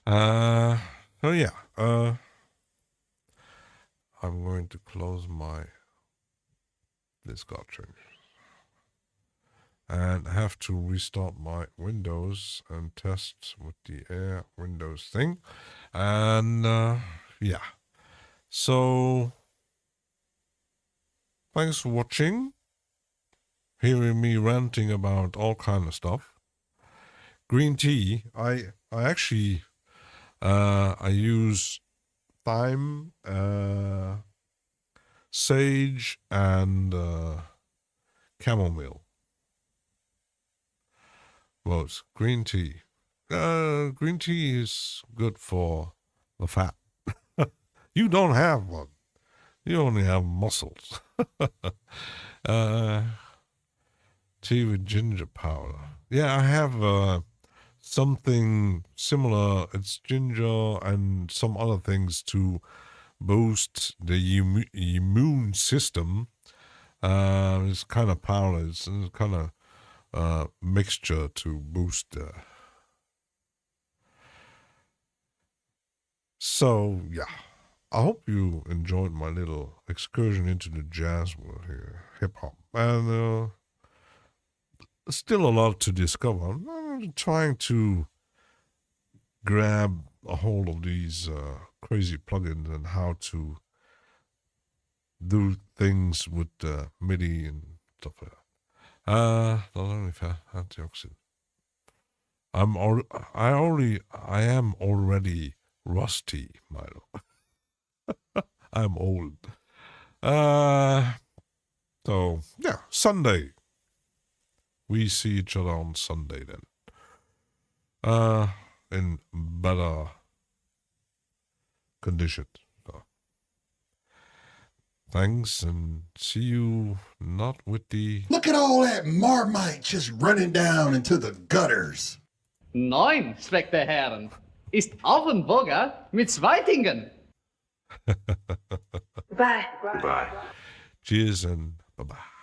C: So yeah, I'm going to close my Discord change. And I have to restart my Windows and test with the Air Windows thing. And yeah. So thanks for watching. Hearing me ranting about all kind of stuff. Green tea, I actually I use thyme, sage, and chamomile. Well, it's green tea. Green tea is good for the fat. You don't have one. You only have muscles. Tea with ginger powder. Yeah, I have something similar. It's ginger and some other things to boost the immune system. It's kind of powder. It's kind of mixture to boost. So yeah, I hope you enjoyed my little excursion into the jazz world here, hip hop, and still a lot to discover. I'm trying to grab a hold of these crazy plugins and how to do things with MIDI and stuff like that. Not only fat antioxidant. I am already rusty, Milo. I'm old. So yeah, Sunday. We see each other on Sunday then. In better conditions. So, thanks, and see you not with the...
A: Look at all that Marmite just running down into the gutters.
B: 9, Spekte Herren, ist Auenburger mit Zweitingen.
C: Bye. Cheers and bye-bye.